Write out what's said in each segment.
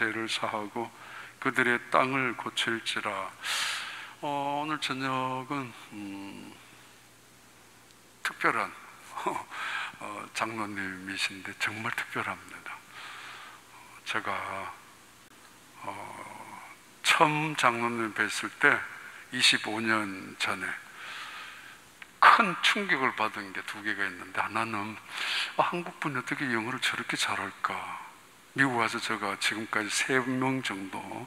죄를 사하고 그들의 땅을 고칠지라. 오늘 저녁은 특별한 장로님이신데 정말 특별합니다. 제가 처음 장로님 뵀을 때 25년 전에 큰 충격을 받은 게 두 개가 있는데, 하나는 한국 분이 어떻게 영어를 저렇게 잘할까. 미국 와서 제가 지금까지 3명 정도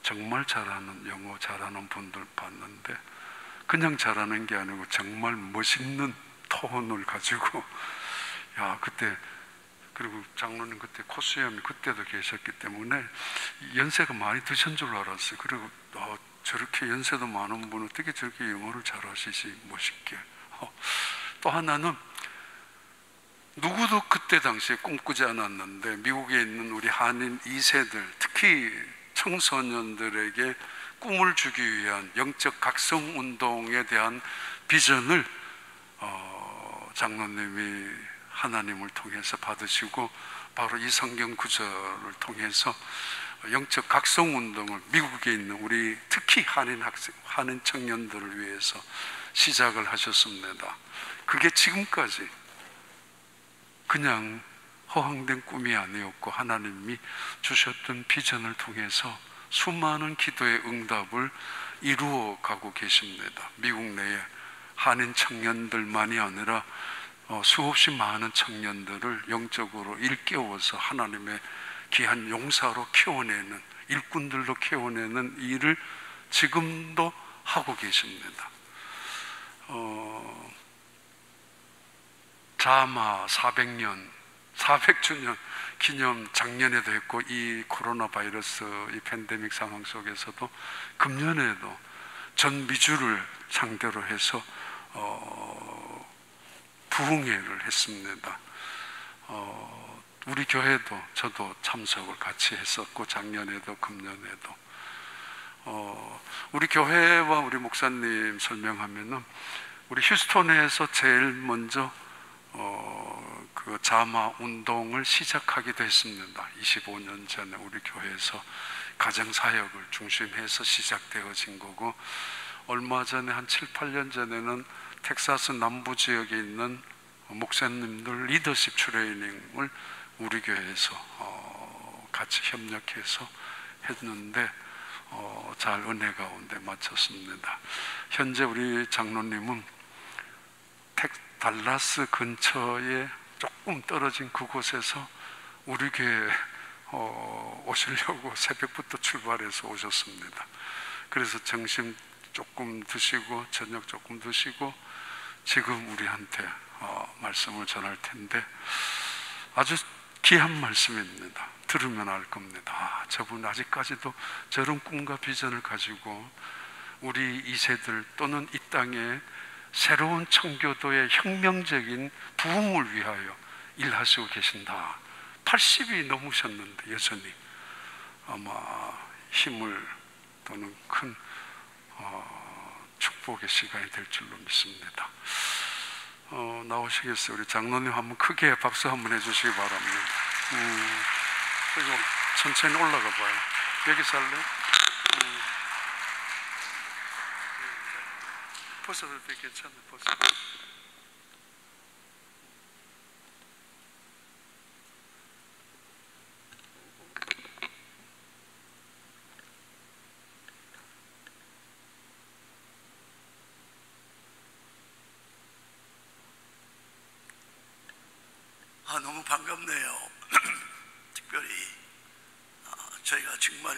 정말 잘하는, 영어 잘하는 분들 봤는데 그냥 잘하는 게 아니고 정말 멋있는 톤을 가지고, 야, 그때, 그리고 장로님 그때 코수염이 그때도 계셨기 때문에 연세가 많이 드신 줄 알았어요. 그리고 저렇게 연세도 많은 분 어떻게 저렇게 영어를 잘하시지, 멋있게. 또 하나는 누구도 그때 당시에 꿈꾸지 않았는데 미국에 있는 우리 한인 2세들, 특히 청소년들에게 꿈을 주기 위한 영적 각성 운동에 대한 비전을 장로님이 하나님을 통해서 받으시고, 바로 이 성경 구절을 통해서 영적 각성 운동을 미국에 있는 우리 특히 한인 청년들을 위해서 시작을 하셨습니다. 그게 지금까지 그냥 허황된 꿈이 아니었고 하나님이 주셨던 비전을 통해서 수많은 기도의 응답을 이루어 가고 계십니다. 미국 내에 한인 청년들만이 아니라 수없이 많은 청년들을 영적으로 일깨워서 하나님의 귀한 용사로 키워내는, 일꾼들로 키워내는 일을 지금도 하고 계십니다. 자마 400주년 기념 작년에도 했고, 이 코로나 바이러스 이 팬데믹 상황 속에서도 금년에도 전 미주를 상대로 해서 부흥회를 했습니다. 우리 교회도 저도 참석을 같이 했었고, 작년에도 금년에도 우리 교회와 우리 목사님 설명하면은, 우리 휴스턴에서 제일 먼저 그 자마 운동을 시작하기도 했습니다. 25년 전에 우리 교회에서 가정사역을 중심해서 시작되어진 거고, 얼마 전에 한 7, 8년 전에는 텍사스 남부 지역에 있는 목사님들 리더십 트레이닝을 우리 교회에서 같이 협력해서 했는데 잘 은혜 가운데 마쳤습니다. 현재 우리 장로님은 달라스 근처에 조금 떨어진 그곳에서 우리 교회 오시려고 새벽부터 출발해서 오셨습니다. 그래서 점심 조금 드시고 저녁 조금 드시고 지금 우리한테 말씀을 전할 텐데, 아주 귀한 말씀입니다. 들으면 알 겁니다. 저분 아직까지도 저런 꿈과 비전을 가지고 우리 2세들 또는 이 땅에 새로운 청교도의 혁명적인 부흥을 위하여 일하시고 계신다. 80이 넘으셨는데 여전히 아마 힘을 또는 큰 축복의 시간이 될 줄로 믿습니다. 나오시겠어요? 우리 장로님 한번 크게 박수 한번 해주시기 바랍니다. 그리고 천천히 올라가 봐요. 여기 살래? 벗어도 돼, 괜찮아, 벗어. 너무 반갑네요. 특별히 저희가 정말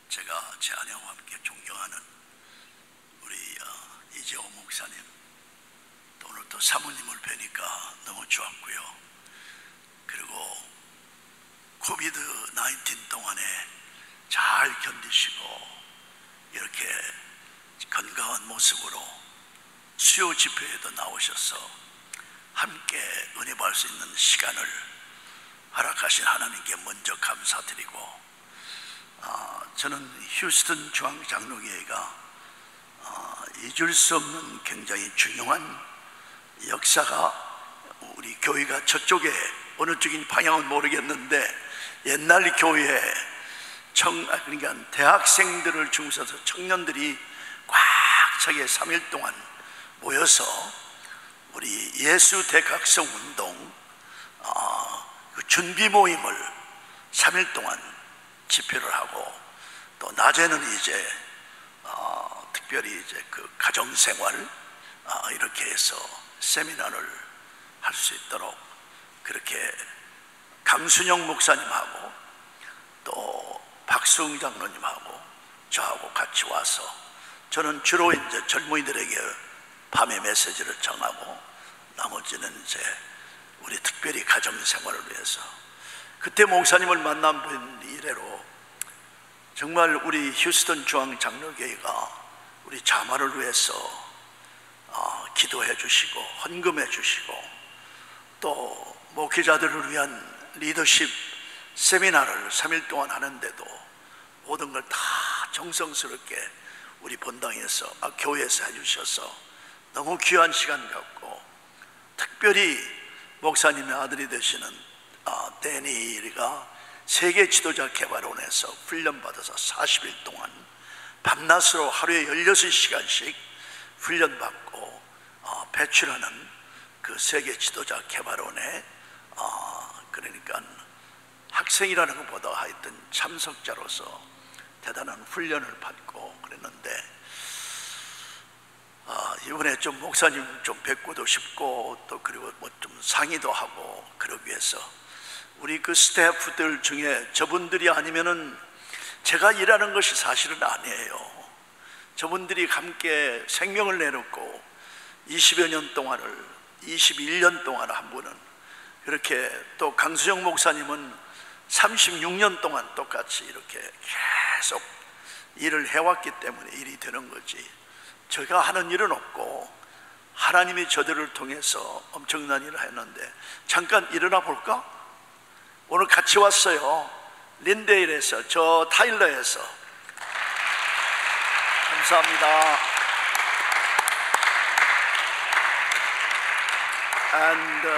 제가 제 아내와 함께 존경하는 우리 이재호 목사님, 또 오늘 또 사모님을 뵈니까 너무 좋았고요. 그리고 코비드 19 동안에 잘 견디시고 이렇게 건강한 모습으로 수요 집회에도 나오셔서 함께 은혜 받을 수 있는 시간을 허락하신 하나님께 먼저 감사드리고, 저는 휴스턴 중앙장로교회가 잊을 수 없는 굉장히 중요한 역사가, 우리 교회가 저쪽에 어느 쪽인 방향은 모르겠는데 옛날 교회에 그러니까 대학생들을 중심으로 청년들이 꽉 차게 3일 동안 모여서 우리 예수 대각성 운동 그 준비 모임을 3일 동안 집회를 하고, 또 낮에는 이제 특별히 이제 그 가정생활 이렇게 해서 세미나를 할 수 있도록 그렇게 강순영 목사님하고 또 박수웅 장로님하고 저하고 같이 와서, 저는 주로 이제 젊은이들에게 밤에 메시지를 전하고 나머지는 이제 우리 특별히 가정생활을 위해서. 그때 목사님을 만난 분 이래로 정말 우리 휴스턴 중앙 장로교회가 우리 자마를 위해서 기도해 주시고 헌금해 주시고, 또 목회자들을 위한 리더십 세미나를 3일 동안 하는데도 모든 걸 다 정성스럽게 우리 본당에서 교회에서 해주셔서 너무 귀한 시간 갖고, 특별히 목사님의 아들이 되시는 데니가 세계 지도자 개발원에서 훈련받아서 40일 동안 밤낮으로 하루에 16시간씩 훈련받고 배출하는 그 세계 지도자 개발원에 그러니까 학생이라는 것보다 하여튼 참석자로서 대단한 훈련을 받고 그랬는데, 이번에 좀 목사님 좀 뵙고도 싶고, 또 그리고 뭐 좀 상의도 하고 그러기 위해서 우리 그 스태프들 중에 저분들이 아니면은 제가 일하는 것이 사실은 아니에요. 저분들이 함께 생명을 내놓고 20여 년 동안을 21년 동안 한 분은, 그렇게 또 강수영 목사님은 36년 동안 똑같이 이렇게 계속 일을 해왔기 때문에 일이 되는 거지, 제가 하는 일은 없고 하나님이 저들을 통해서 엄청난 일을 했는데, 잠깐 일어나 볼까? 오늘 같이 왔어요. 린데일에서, 저 타일러에서. 감사합니다. And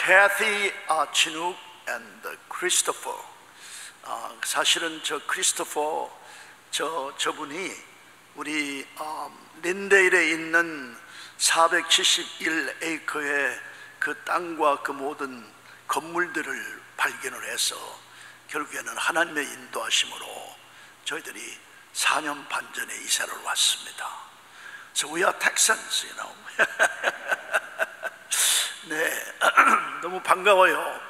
Kathy, 진욱 and Christopher. 사실은 저 크리스토퍼 저분이 우리 린데일에 있는 471에이커의 그 땅과 그 모든 건물들을 발견을 해서 결국에는 하나님의 인도하심으로 저희들이 4년 반 전에 이사를 왔습니다. So we are Texans, you know. 네, 너무 반가워요.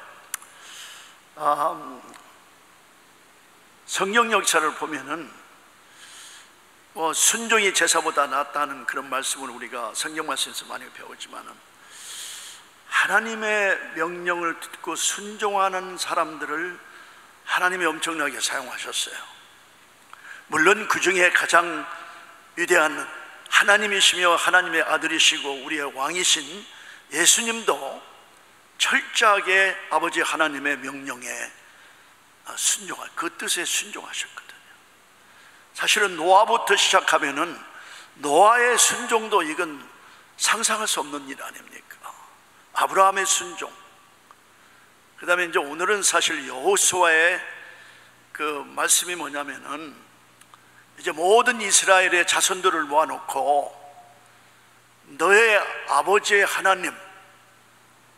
성경 역사를 보면은 순종이 제사보다 낫다는 그런 말씀을 우리가 성경 말씀에서 많이 배우지만은, 하나님의 명령을 듣고 순종하는 사람들을 하나님이 엄청나게 사용하셨어요. 물론 그 중에 가장 위대한 하나님이시며 하나님의 아들이시고 우리의 왕이신 예수님도 철저하게 아버지 하나님의 명령에 순종할, 그 뜻에 순종하셨거든요. 사실은 노아부터 시작하면은 노아의 순종도 이건 상상할 수 없는 일 아닙니까? 아브라함의 순종, 그 다음에 이제 오늘은 사실 여호수아의 그 말씀이 뭐냐면은, 이제 모든 이스라엘의 자손들을 모아놓고 너의 아버지의 하나님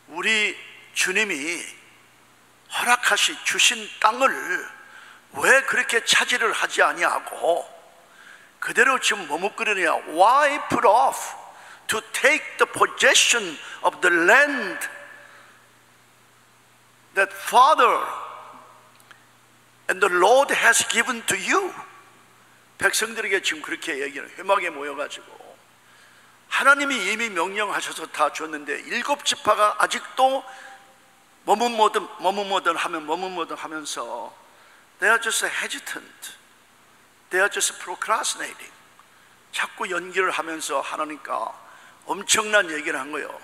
우리 주님이 허락하시 주신 땅을 왜 그렇게 차지를 하지 아니하고 그대로 지금 머뭇거리느냐? Why put off to take the possession of the land that Father and the Lord has given to you? 백성들에게 지금 그렇게 얘기를 회막에 모여가지고 하나님이 이미 명령하셔서 다 줬는데 7지파가 아직도 머뭇모든 하면서 They are just hesitant. They are just procrastinating. 자꾸 연기를 하면서 하나님과 엄청난 얘기를 한 거예요.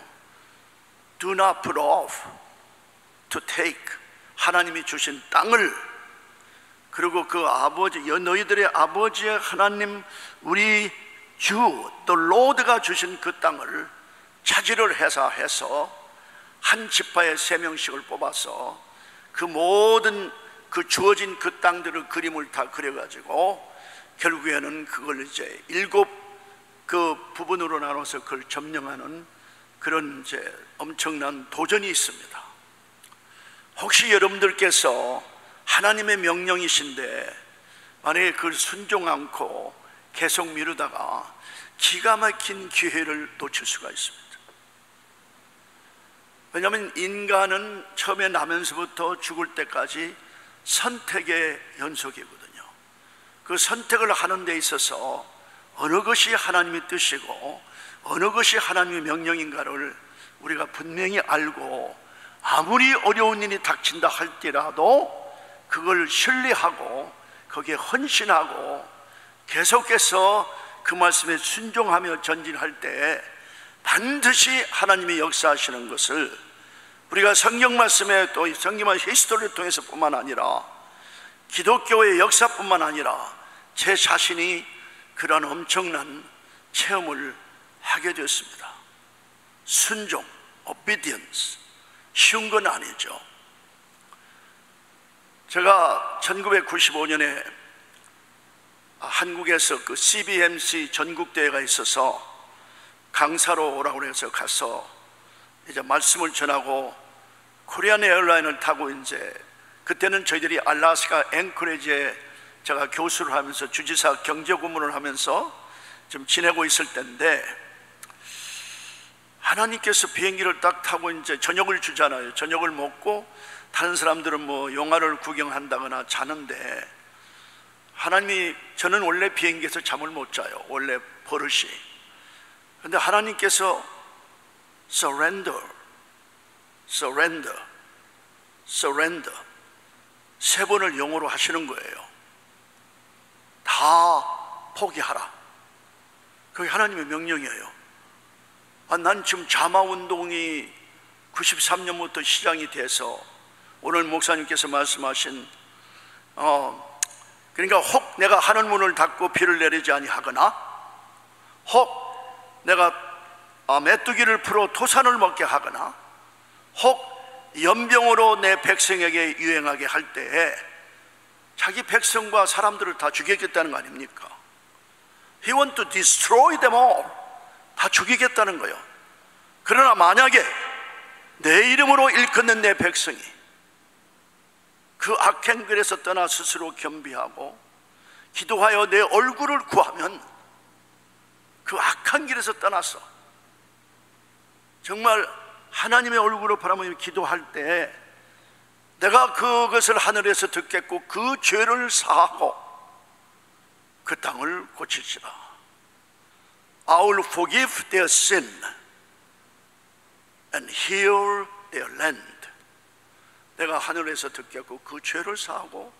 Do not put off to take, 하나님이 주신 땅을, 그리고 그 아버지, 너희들의 아버지의 하나님 우리 주 The Lord가 주신 그 땅을 차지를 해서 한 지파에 3명씩을 뽑아서 그 모든 그 주어진 그 땅들을 그림을 다 그려가지고 결국에는 그걸 이제 7 그 부분으로 나눠서 그걸 점령하는 그런 이제 엄청난 도전이 있습니다. 혹시 여러분들께서 하나님의 명령이신데 만약에 그걸 순종 않고 계속 미루다가 기가 막힌 기회를 놓칠 수가 있습니다. 왜냐하면 인간은 처음에 나면서부터 죽을 때까지 선택의 연속이거든요. 그 선택을 하는 데 있어서 어느 것이 하나님의 뜻이고 어느 것이 하나님의 명령인가를 우리가 분명히 알고 아무리 어려운 일이 닥친다 할지라도 그걸 신뢰하고 거기에 헌신하고 계속해서 그 말씀에 순종하며 전진할 때 반드시 하나님이 역사하시는 것을 우리가 성경 말씀에 또 성경의 히스토리를 통해서 뿐만 아니라 기독교의 역사뿐만 아니라 제 자신이 그런 엄청난 체험을 하게 되었습니다. 순종, obedience, 쉬운 건 아니죠. 제가 1995년에 한국에서 그 CBMC 전국대회가 있어서 강사로 오라고 해서 가서 이제 말씀을 전하고 코리안 에어라인을 타고 이제 그때는 저희들이 알래스카 앵커리지에 제가 교수를 하면서 주지사 경제 고문을 하면서 좀 지내고 있을 때인데 하나님께서 비행기를 딱 타고 이제 저녁을 주잖아요. 저녁을 먹고 다른 사람들은 뭐 영화를 구경한다거나 자는데 하나님이, 저는 원래 비행기에서 잠을 못 자요. 원래 버릇이. 그런데 하나님께서 surrender, surrender, surrender 3번을 영어로 하시는 거예요. 다 포기하라. 그게 하나님의 명령이에요. 난 지금 자마운동이 93년부터 시작이 돼서 오늘 목사님께서 말씀하신 그러니까 혹 내가 하늘문을 닫고 비를 내리지 아니하거나 혹 내가 메뚜기를 풀어 토산을 먹게 하거나 혹 연병으로 내 백성에게 유행하게 할 때에 자기 백성과 사람들을 다 죽이겠다는 거 아닙니까? He want to destroy them all. 다 죽이겠다는 거예요. 그러나 만약에 내 이름으로 일컫는 내 백성이 그 악한 길에서 떠나 스스로 겸비하고 기도하여 내 얼굴을 구하면, 그 악한 길에서 떠나서 정말 하나님의 얼굴을 바라보며 기도할 때 내가 그것을 하늘에서 듣겠고 그 죄를 사하고 그 땅을 고칠지라. I will forgive their sin and heal their land. 내가 하늘에서 듣겠고 그 죄를 사하고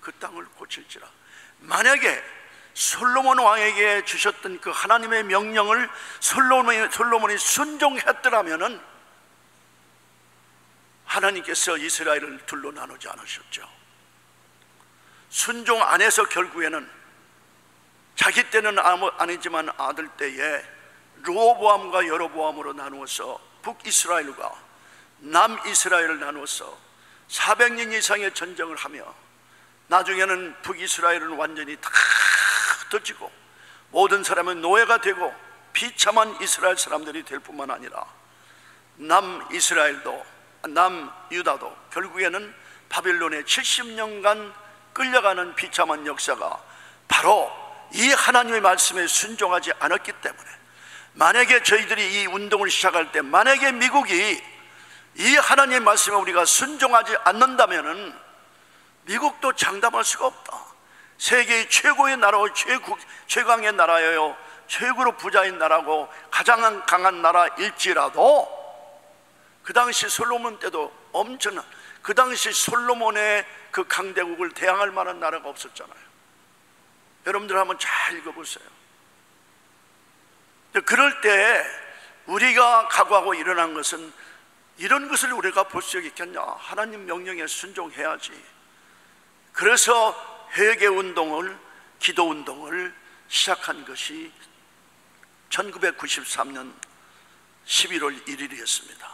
그 땅을 고칠지라. 만약에 솔로몬 왕에게 주셨던 그 하나님의 명령을 솔로몬이 순종했더라면은 하나님께서 이스라엘을 둘로 나누지 않으셨죠. 순종 안 해서 결국에는 자기 때는 아니지만 아들 때에 르호보암과 여로보암으로 나누어서 북이스라엘과 남이스라엘을 나누어서 400년 이상의 전쟁을 하며 나중에는 북이스라엘은 완전히 다 흩어지고 모든 사람은 노예가 되고 비참한 이스라엘 사람들이 될 뿐만 아니라 남유다도 결국에는 바빌론에 70년간 끌려가는 비참한 역사가 바로 이 하나님의 말씀에 순종하지 않았기 때문에, 만약에 저희들이 이 운동을 시작할 때 만약에 미국이 이 하나님의 말씀에 우리가 순종하지 않는다면은 미국도 장담할 수가 없다. 세계의 최고의 나라고 최강의 나라예요. 최고로 부자인 나라고 가장 강한 나라일지라도 그 당시 솔로몬 때도 엄청난, 그 당시 솔로몬의 그 강대국을 대항할 만한 나라가 없었잖아요. 여러분들 한번 잘 읽어보세요. 그럴 때 우리가 각오하고 일어난 것은 이런 것을 우리가 볼 수 있겠냐? 하나님 명령에 순종해야지. 그래서 회개운동을, 기도운동을 시작한 것이 1993년 11월 1일이었습니다.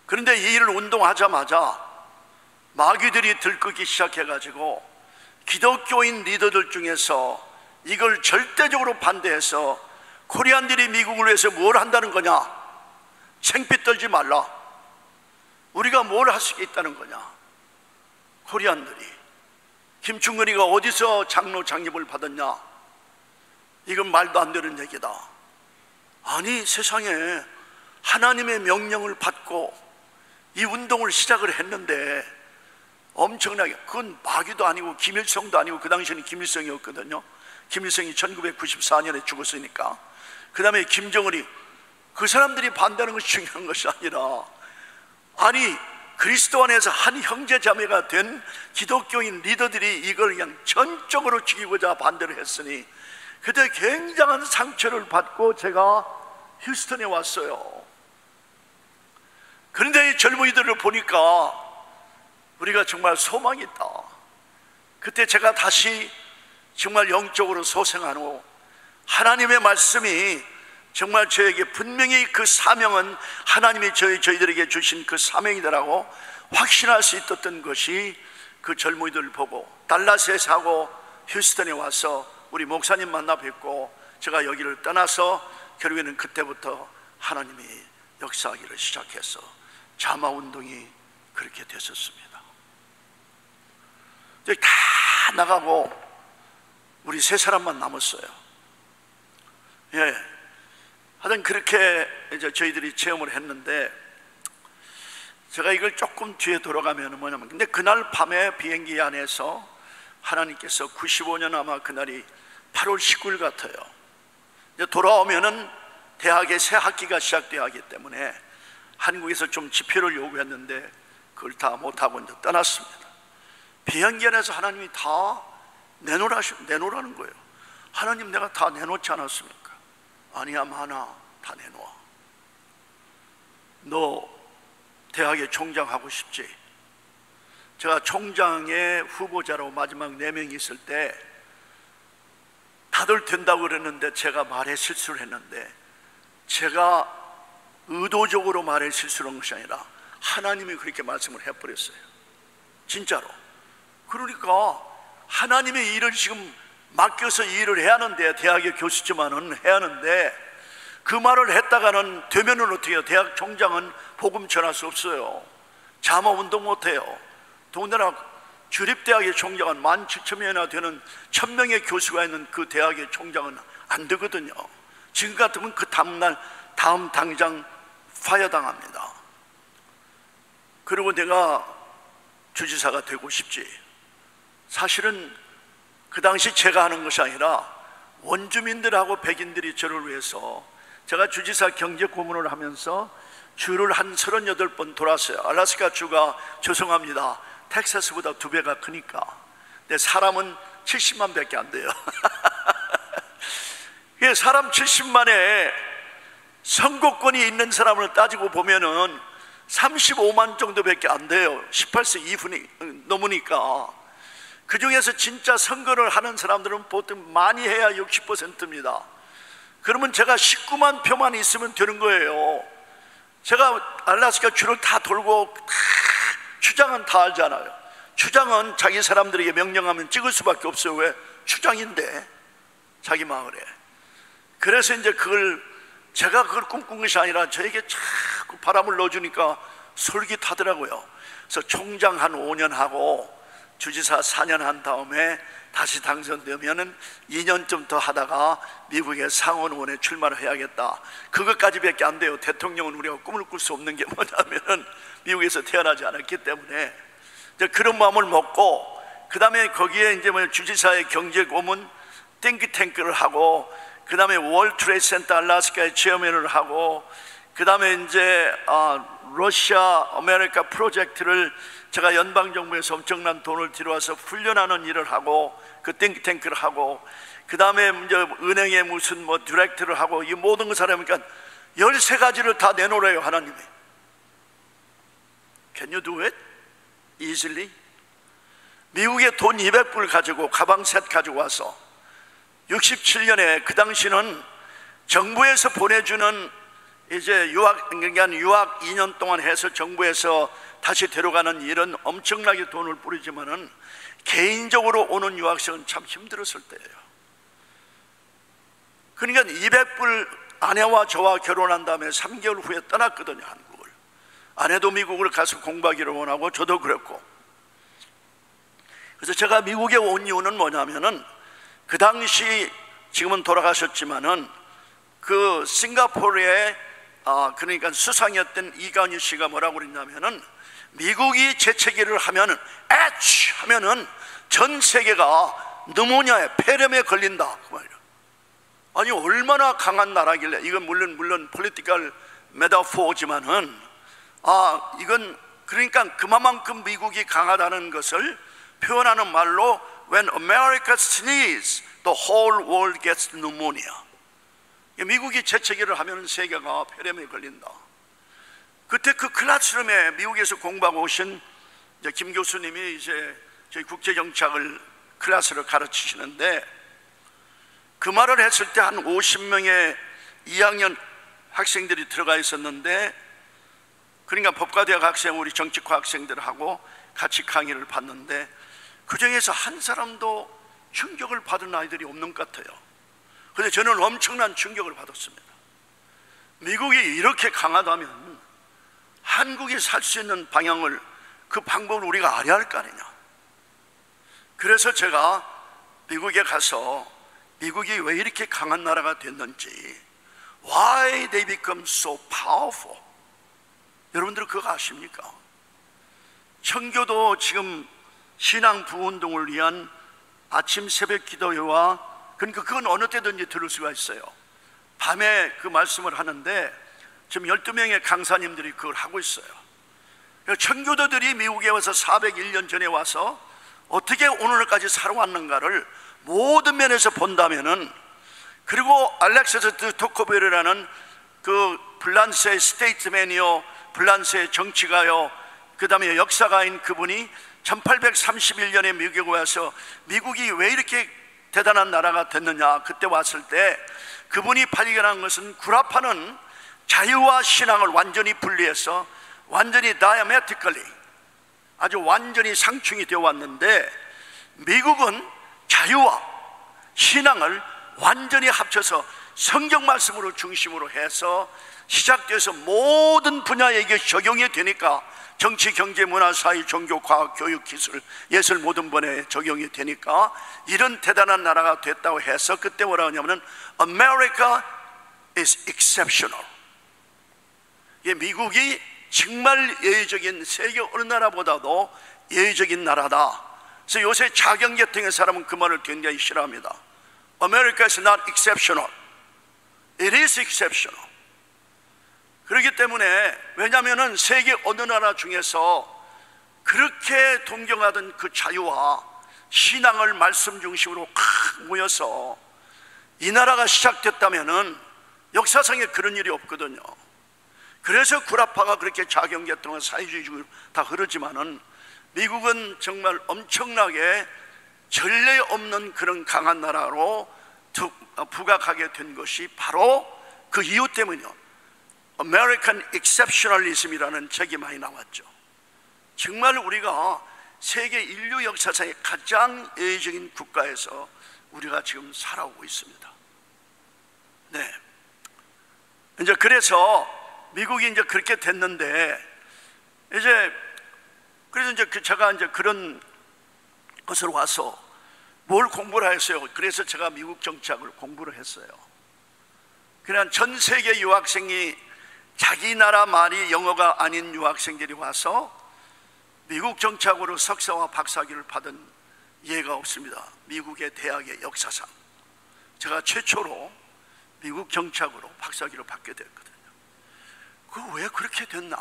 그런데 이 일을 운동하자마자 마귀들이 들끓기 시작해가지고 기독교인 리더들 중에서 이걸 절대적으로 반대해서 코리안들이 미국을 위해서 뭘 한다는 거냐? 창피 떨지 말라. 우리가 뭘 할 수 있다는 거냐? 코리안들이. 김충근이가 어디서 장로 장립을 받았냐? 이건 말도 안 되는 얘기다. 아니, 세상에 하나님의 명령을 받고 이 운동을 시작을 했는데 엄청나게, 그건 마귀도 아니고 김일성도 아니고, 그 당시에는 김일성이었거든요. 김일성이 1994년에 죽었으니까. 그 다음에 김정은이, 그 사람들이 반대하는 것이 중요한 것이 아니라, 아니 그리스도 안에서 한 형제 자매가 된 기독교인 리더들이 이걸 그냥 전적으로 죽이고자 반대를 했으니, 그때 굉장한 상처를 받고 제가 휴스턴에 왔어요. 그런데 이 젊은이들을 보니까 우리가 정말 소망이 있다. 그때 제가 다시 정말 영적으로 소생하고, 하나님의 말씀이 정말 저에게 분명히 그 사명은 하나님이 저희들에게 주신 그 사명이더라고 확신할 수 있었던 것이, 그 젊은이들을 보고 달라스에 사고 휴스턴에 와서 우리 목사님 만나 뵙고 제가 여기를 떠나서 결국에는 그때부터 하나님이 역사하기를 시작해서 자마운동이 그렇게 됐었습니다. 다 나가고 우리 세 사람만 남았어요. 예. 하여튼 그렇게 이제 저희들이 체험을 했는데, 제가 이걸 조금 뒤에 돌아가면 뭐냐면, 근데 그날 밤에 비행기 안에서 하나님께서 95년 아마 그날이 8월 19일 같아요. 이제 돌아오면은 대학의 새 학기가 시작돼야 하기 때문에 한국에서 좀 집회를 요구했는데 그걸 다 못하고 이제 떠났습니다. 비행기 안에서 하나님이 다 내놓으라는 거예요. 하나님, 내가 다 내놓지 않았습니까? 아니야, 많아. 다 내놓아. 너 대학에 총장하고 싶지? 제가 총장의 후보자로 마지막 4명이 있을 때 다들 된다고 그랬는데 제가 말에 실수를 했는데, 제가 의도적으로 말에 실수를 한 것이 아니라 하나님이 그렇게 말씀을 해버렸어요. 진짜로. 그러니까 하나님의 일을 지금 맡겨서 이 일을 해야 하는데, 대학의 교수지만은 해야 하는데, 그 말을 했다가는 되면은 어떻게 해요? 대학 총장은 복음 전할 수 없어요. 자마운동 못해요. 더군다나 주립대학의 총장은 17,000명이나 되는 1,000명의 교수가 있는 그 대학의 총장은 안 되거든요. 지금 같으면 그 다음 당장 파여당합니다. 그리고 내가 주지사가 되고 싶지? 사실은 그 당시 제가 하는 것이 아니라 원주민들하고 백인들이 저를 위해서, 제가 주지사 경제 고문을 하면서 주를 한 38번 돌았어요. 알래스카 주가, 죄송합니다, 텍사스보다 2배가 크니까. 근데 사람은 70만 밖에 안 돼요. 사람 70만에 선거권이 있는 사람을 따지고 보면은 35만 정도밖에 안 돼요. 18세 이후니 넘으니까. 그 중에서 진짜 선거를 하는 사람들은 보통 많이 해야 60%입니다. 그러면 제가 19만 표만 있으면 되는 거예요. 제가 알래스카 주를 다 돌고, 추장은 다 알잖아요. 추장은 자기 사람들에게 명령하면 찍을 수밖에 없어요. 왜? 추장인데, 자기 마을에. 그래서 이제 제가 그걸 꿈꾼 것이 아니라 저에게 자꾸 바람을 넣어주니까 솔깃하더라고요. 그래서 총장 한 5년 하고 주지사 4년 한 다음에 다시 당선되면은 2년쯤 더 하다가 미국의 상원 의원에 출마를 해야겠다. 그것까지밖에 안 돼요. 대통령은 우리가 꿈을 꿀 수 없는 게 뭐냐면은 미국에서 태어나지 않았기 때문에. 이제 그런 마음을 먹고, 그 다음에 거기에 이제 주지사의 경제 고문 띵크탱크를 하고, 그 다음에 월드 트레이드 센터 알래스카의 체어맨을 하고, 그 다음에 이제 러시아 아메리카 프로젝트를 제가 연방정부에서 엄청난 돈을 들여와서 훈련하는 일을 하고, 그 띵크탱크를 하고, 그 다음에 이제 은행에 무슨 디렉터를 하고, 이 모든 것을 하니까 13가지를 다 내놓으래요, 하나님이. Can you do it? Easily? 미국에 돈 200불 가지고 가방 셋 가지고 와서 67년에 그 당시는 정부에서 보내주는 이제 유학 2년 동안 해서 정부에서 다시 데려가는 일은 엄청나게 돈을 뿌리지만은 개인적으로 오는 유학생은 참 힘들었을 때예요. 그러니까 200불 아내와 저와 결혼한 다음에 3개월 후에 떠났거든요, 한국을. 아내도 미국을 가서 공부하기를 원하고 저도 그랬고. 그래서 제가 미국에 온 이유는 뭐냐면은 그 당시, 지금은 돌아가셨지만은 그 싱가포르의 그러니까 수상이었던 이관유 씨가 뭐라고 그랬냐면은 미국이 재채기를 하면은 하면은 전 세계가 느모니아에 폐렴에 걸린다 그 말이에요. 아니 얼마나 강한 나라길래. 이건 물론 폴리티컬 메타포지만은 이건 그러니까 그만큼 미국이 강하다는 것을 표현하는 말로 When America sneezes, the whole world gets pneumonia. 미국이 재채기를 하면 세계가 폐렴에 걸린다. 그때 그 클래스룸에 미국에서 공부하고 오신 김 교수님이 이제 저희 국제정치학을 클래스를 가르치시는데, 그 말을 했을 때 한 50명의 2학년 학생들이 들어가 있었는데, 그러니까 법과대학 학생, 우리 정치과 학생들하고 같이 강의를 받는데 그 중에서 한 사람도 충격을 받은 아이들이 없는 것 같아요. 그런데 저는 엄청난 충격을 받았습니다. 미국이 이렇게 강하다면 한국이 살 수 있는 방향을, 그 방법을 우리가 알아야 할 거 아니냐. 그래서 제가 미국에 가서 미국이 왜 이렇게 강한 나라가 됐는지, Why they become so powerful. 여러분들 그거 아십니까? 청교도 지금 신앙 부운동을 위한 아침 새벽 기도회와, 그러니까 그건 어느 때든지 들을 수가 있어요. 밤에 그 말씀을 하는데 지금 12명의 강사님들이 그걸 하고 있어요. 청교도들이 미국에 와서 401년 전에 와서 어떻게 오늘까지 살아왔는가를 모든 면에서 본다면은, 그리고 알렉세스 드 토코베르라는 그 블란스의 스테이트맨이요, 블란스의 정치가요, 그 다음에 역사가인 그분이 1831년에 미국에 와서 미국이 왜 이렇게 대단한 나라가 됐느냐, 그때 왔을 때 그분이 발견한 것은 구라파는 자유와 신앙을 완전히 분리해서 완전히 다이아메트컬리, 아주 완전히 상충이 되어 왔는데, 미국은 자유와 신앙을 완전히 합쳐서 성경 말씀으로 중심으로 해서 시작돼서 모든 분야에 이게 적용이 되니까, 정치, 경제, 문화, 사회, 종교, 과학, 교육, 기술, 예술 모든 분야에 적용이 되니까 이런 대단한 나라가 됐다고 해서 그때 뭐라고 하냐면은 America is exceptional. 미국이 정말 예외적인, 세계 어느 나라보다도 예외적인 나라다. 그래서 요새 자경계통의 사람은 그 말을 굉장히 싫어합니다. America is not exceptional. It is exceptional. 그렇기 때문에, 왜냐하면 세계 어느 나라 중에서 그렇게 동경하던 그 자유와 신앙을 말씀 중심으로 모여서 이 나라가 시작됐다면은 역사상에 그런 일이 없거든요. 그래서 구라파가 그렇게 자경계통과 사회주의적으로 다 흐르지만은 미국은 정말 엄청나게 전례 없는 그런 강한 나라로 부각하게 된 것이 바로 그 이유 때문이요. American Exceptionalism이라는 책이 많이 나왔죠. 정말 우리가 세계 인류 역사상의 가장 예외적인 국가에서 우리가 지금 살아오고 있습니다. 네. 이제 그래서 미국이 이제 그렇게 됐는데, 그래서 이제 제가 이제 그런 것으로 와서 뭘 공부를 했어요. 그래서 제가 미국 정치학을 공부를 했어요. 그냥 전 세계 유학생이 자기 나라 말이 영어가 아닌 유학생들이 와서 미국 정치학으로 석사와 박사학위를 받은 예가 없습니다. 미국의 대학의 역사상 제가 최초로 미국 정치학으로 박사학위를 받게 됐거든요. 그 왜 그렇게 됐나?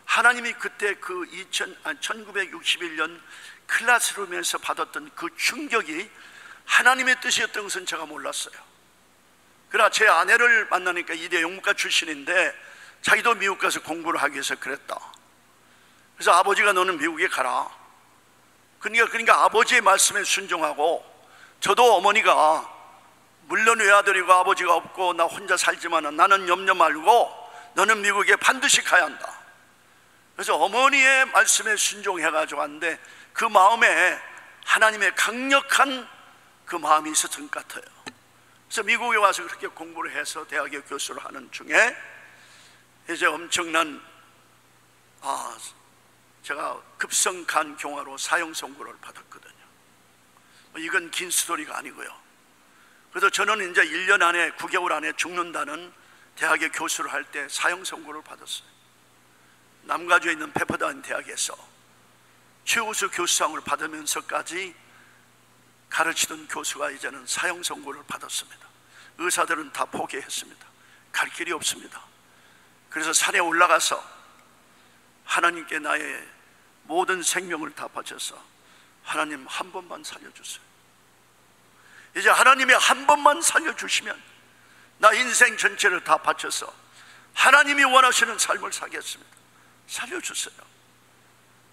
하나님이 그때 그 1961년 클래스룸에서 받았던 그 충격이 하나님의 뜻이었던 것은 제가 몰랐어요. 그러나 제 아내를 만나니까 이대 영문과 출신인데 자기도 미국 가서 공부를 하기 위해서 그랬다. 그래서 아버지가 너는 미국에 가라. 그러니까 아버지의 말씀에 순종하고, 저도 어머니가 물론 외아들이고 아버지가 없고 나 혼자 살지만 나는 염려 말고 너는 미국에 반드시 가야 한다. 그래서 어머니의 말씀에 순종해가지고 왔는데 그 마음에 하나님의 강력한 그 마음이 있었던 것 같아요. 그래서 미국에 와서 그렇게 공부를 해서 대학의 교수를 하는 중에 이제 엄청난 제가 급성간 경화로 사형 선고를 받았거든요. 이건 긴 스토리가 아니고요. 그래서 저는 이제 1년 안에 9개월 안에 죽는다는 대학의 교수를 할 때 사형 선고를 받았어요. 남가주에 있는 페퍼다운 대학에서 최우수 교수상을 받으면서까지 가르치던 교수가 이제는 사형 선고를 받았습니다. 의사들은 다 포기했습니다. 갈 길이 없습니다. 그래서 산에 올라가서 하나님께 나의 모든 생명을 다 바쳐서 하나님 한 번만 살려주세요. 이제 하나님이 한 번만 살려주시면 나 인생 전체를 다 바쳐서 하나님이 원하시는 삶을 살겠습니다. 살려주세요.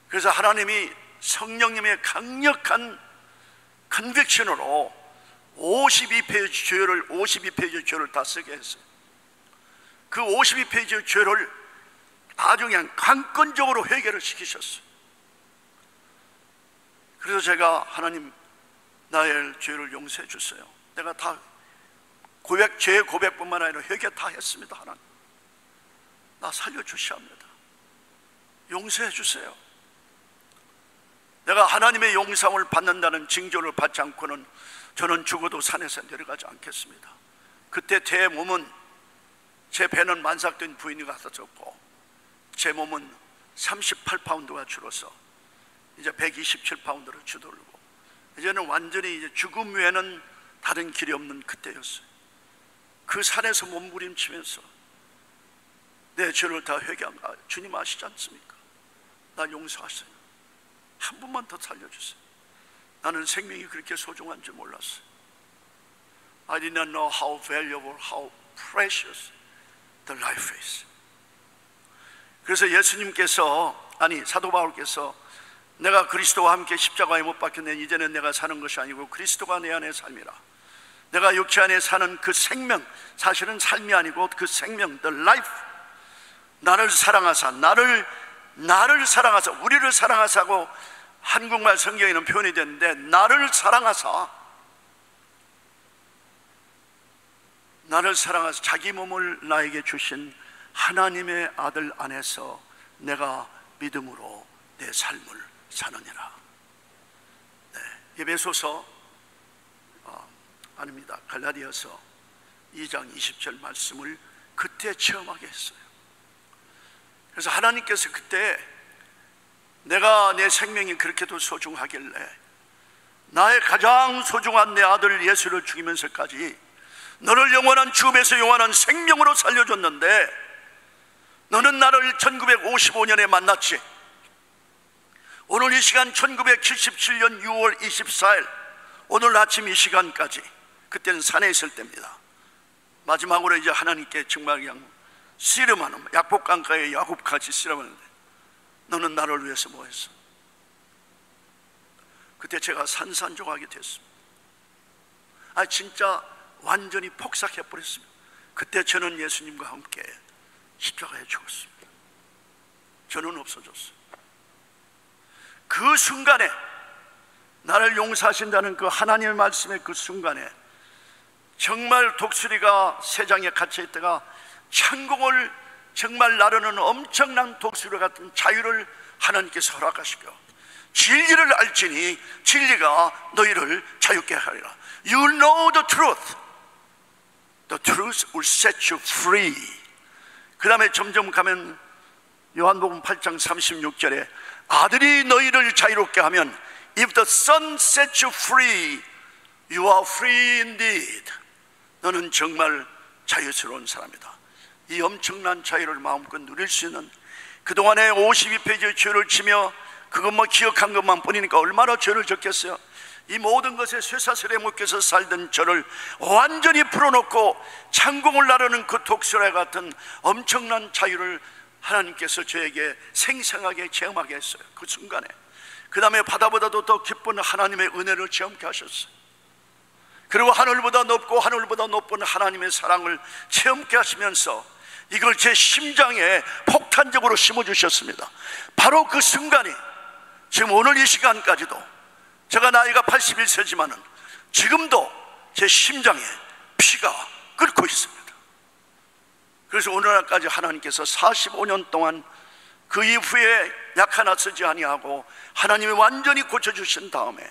그래서 하나님이 성령님의 강력한 컨빅션으로 52페이지 죄를 다 쓰게 했어요. 그 52페이지 죄를 아주 그냥 강권적으로 해결을 시키셨어요. 그래서 제가 하나님 나의 죄를 용서해 주세요. 내가 다 죄 고백뿐만 아니라 회개 다 했습니다. 하나님 나 살려주셔야 합니다. 용서해 주세요. 내가 하나님의 용서를 받는다는 징조를 받지 않고는 저는 죽어도 산에서 내려가지 않겠습니다. 그때 제 몸은, 제 배는 만삭된 부인이 같아졌고 제 몸은 38파운드가 줄어서 이제 127파운드로 줄어들고 이제는 완전히 이제 죽음 외에는 다른 길이 없는 그때였어요. 그 산에서 몸부림치면서 내 죄를 다 회개한 거 주님 아시지 않습니까? 나 용서하세요. 한 번만 더 살려주세요. 나는 생명이 그렇게 소중한 줄 몰랐어요. I did not know how valuable, how precious the life is. 그래서 예수님께서, 사도 바울께서 내가 그리스도와 함께 십자가에 못 박혔네. 이제는 내가 사는 것이 아니고 그리스도가 내 안에 삶이라. 내가 육체 안에 사는 그 생명, 사실은 삶이 아니고 그 생명, the life, 나를 사랑하사, 나를 사랑하사, 우리를 사랑하사고 한국말 성경에는 표현이 됐는데, 나를 사랑하사 자기 몸을 나에게 주신 하나님의 아들 안에서 내가 믿음으로 내 삶을 사느니라. 에베소서 아닙니다. 갈라디아서 2장 20절 말씀을 그때 체험하게 했어요. 그래서 하나님께서 그때 내가 내 생명이 그렇게도 소중하길래 나의 가장 소중한 내 아들 예수를 죽이면서까지 너를 영원한 죽음에서 영원한 생명으로 살려줬는데 너는 나를 1955년에 만났지. 오늘 이 시간 1977년 6월 24일 오늘 아침 이 시간까지, 그때는 산에 있을 때입니다. 마지막으로 이제 하나님께 정말 그냥 씨름하는, 약복강가에 야곱같이 씨름하는데 너는 나를 위해서 뭐 했어? 그때 제가 산산조각이 됐습니다. 진짜 완전히 폭삭해버렸습니다. 그때 저는 예수님과 함께 십자가에 죽었습니다. 저는 없어졌어요. 그 순간에 나를 용서하신다는 그 하나님의 말씀의 그 순간에 정말 독수리가 새장에 갇혀있다가 천국을 정말 나르는 엄청난 독수리 같은 자유를 하나님께서 허락하시고 진리를 알지니 진리가 너희를 자유케 하리라. You know the truth. The truth will set you free. 그 다음에 점점 가면 요한복음 8장 36절에 아들이 너희를 자유롭게 하면 If the Son sets you free, you are free indeed. 너는 정말 자유스러운 사람이다. 이 엄청난 자유를 마음껏 누릴 수 있는, 그동안에 52페이지의 죄를 치며 그것만 기억한 것만 뿐이니까 얼마나 죄를 졌겠어요. 이 모든 것에 쇠사슬에 묶여서 살던 저를 완전히 풀어놓고 창공을 나르는 그 독수리 같은 엄청난 자유를 하나님께서 저에게 생생하게 체험하게 했어요. 그 순간에. 그 다음에 바다보다도 더 기쁜 하나님의 은혜를 체험케 하셨어요. 그리고 하늘보다 높고 하늘보다 높은 하나님의 사랑을 체험케 하시면서 이걸 제 심장에 폭탄적으로 심어주셨습니다. 바로 그 순간이 지금 오늘 이 시간까지도, 제가 나이가 81세지만은 지금도 제 심장에 피가 끓고 있습니다. 그래서 오늘날까지 하나님께서 45년 동안 그 이후에 약 하나 쓰지 아니하고 하나님이 완전히 고쳐주신 다음에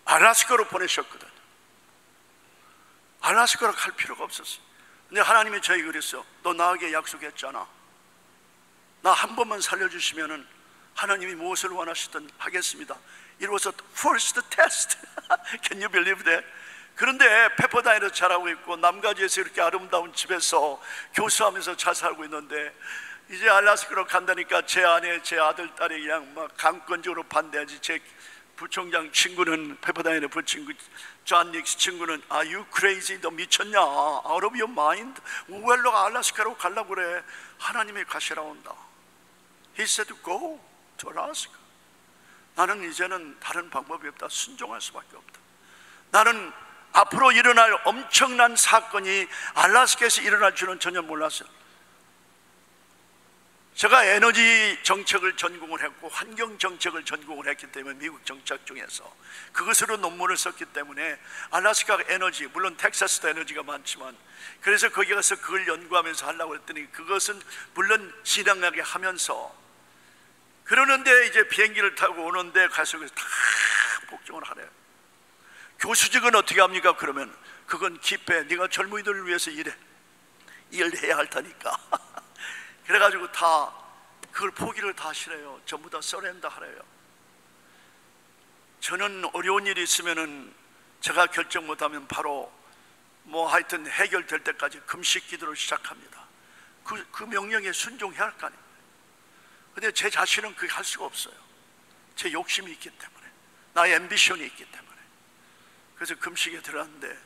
알라스카로 보내셨거든요. 알라스카로 갈 필요가 없었어요. 근데 하나님이 저에게 그랬어요. 너 나에게 약속했잖아. 나 한 번만 살려주시면은 하나님이 무엇을 원하시든 하겠습니다. It was the first test. Can you believe that? 그런데 페퍼다이에서 자라고 있고 남가주에서 이렇게 아름다운 집에서 교수하면서 잘 살고 있는데, 이제 알라스카로 간다니까 제 아내, 제 아들, 딸이 그냥 막 강권적으로 반대하지. 제 부총장 친구는, 페퍼다이의 부친구 존 닉스 친구는 Are you crazy? 너 미쳤냐? Out of your mind? 왜 너가 알라스카로 가려고 그래? 하나님이 가시라 온다. He said go to Alaska. 나는 이제는 다른 방법이 없다. 순종할 수밖에 없다. 나는 앞으로 일어날 엄청난 사건이 알라스카에서 일어날 줄은 전혀 몰랐어요. 제가 에너지 정책을 전공을 했고 환경 정책을 전공을 했기 때문에 미국 정책 중에서 그것으로 논문을 썼기 때문에 알라스카 에너지, 물론 텍사스도 에너지가 많지만, 그래서 거기 가서 그걸 연구하면서 하려고 했더니 그것은 물론 진행하게 하면서, 그러는데 이제 비행기를 타고 오는데 가서 다 복종을 하래요. 교수직은 어떻게 합니까? 그러면 그건 기패, 네가 젊은이들을 위해서 일해야 할 테니까. 그래가지고 다 그걸 포기를 다 하시래요. 전부 다 서렌더 하래요. 저는 어려운 일이 있으면은 제가 결정 못하면 바로 뭐 하여튼 해결될 때까지 금식 기도를 시작합니다. 그 명령에 순종해야 할 거 아닙니까? 근데 제 자신은 그게 할 수가 없어요. 제 욕심이 있기 때문에, 나의 앰비션이 있기 때문에. 그래서 금식에 들어갔는데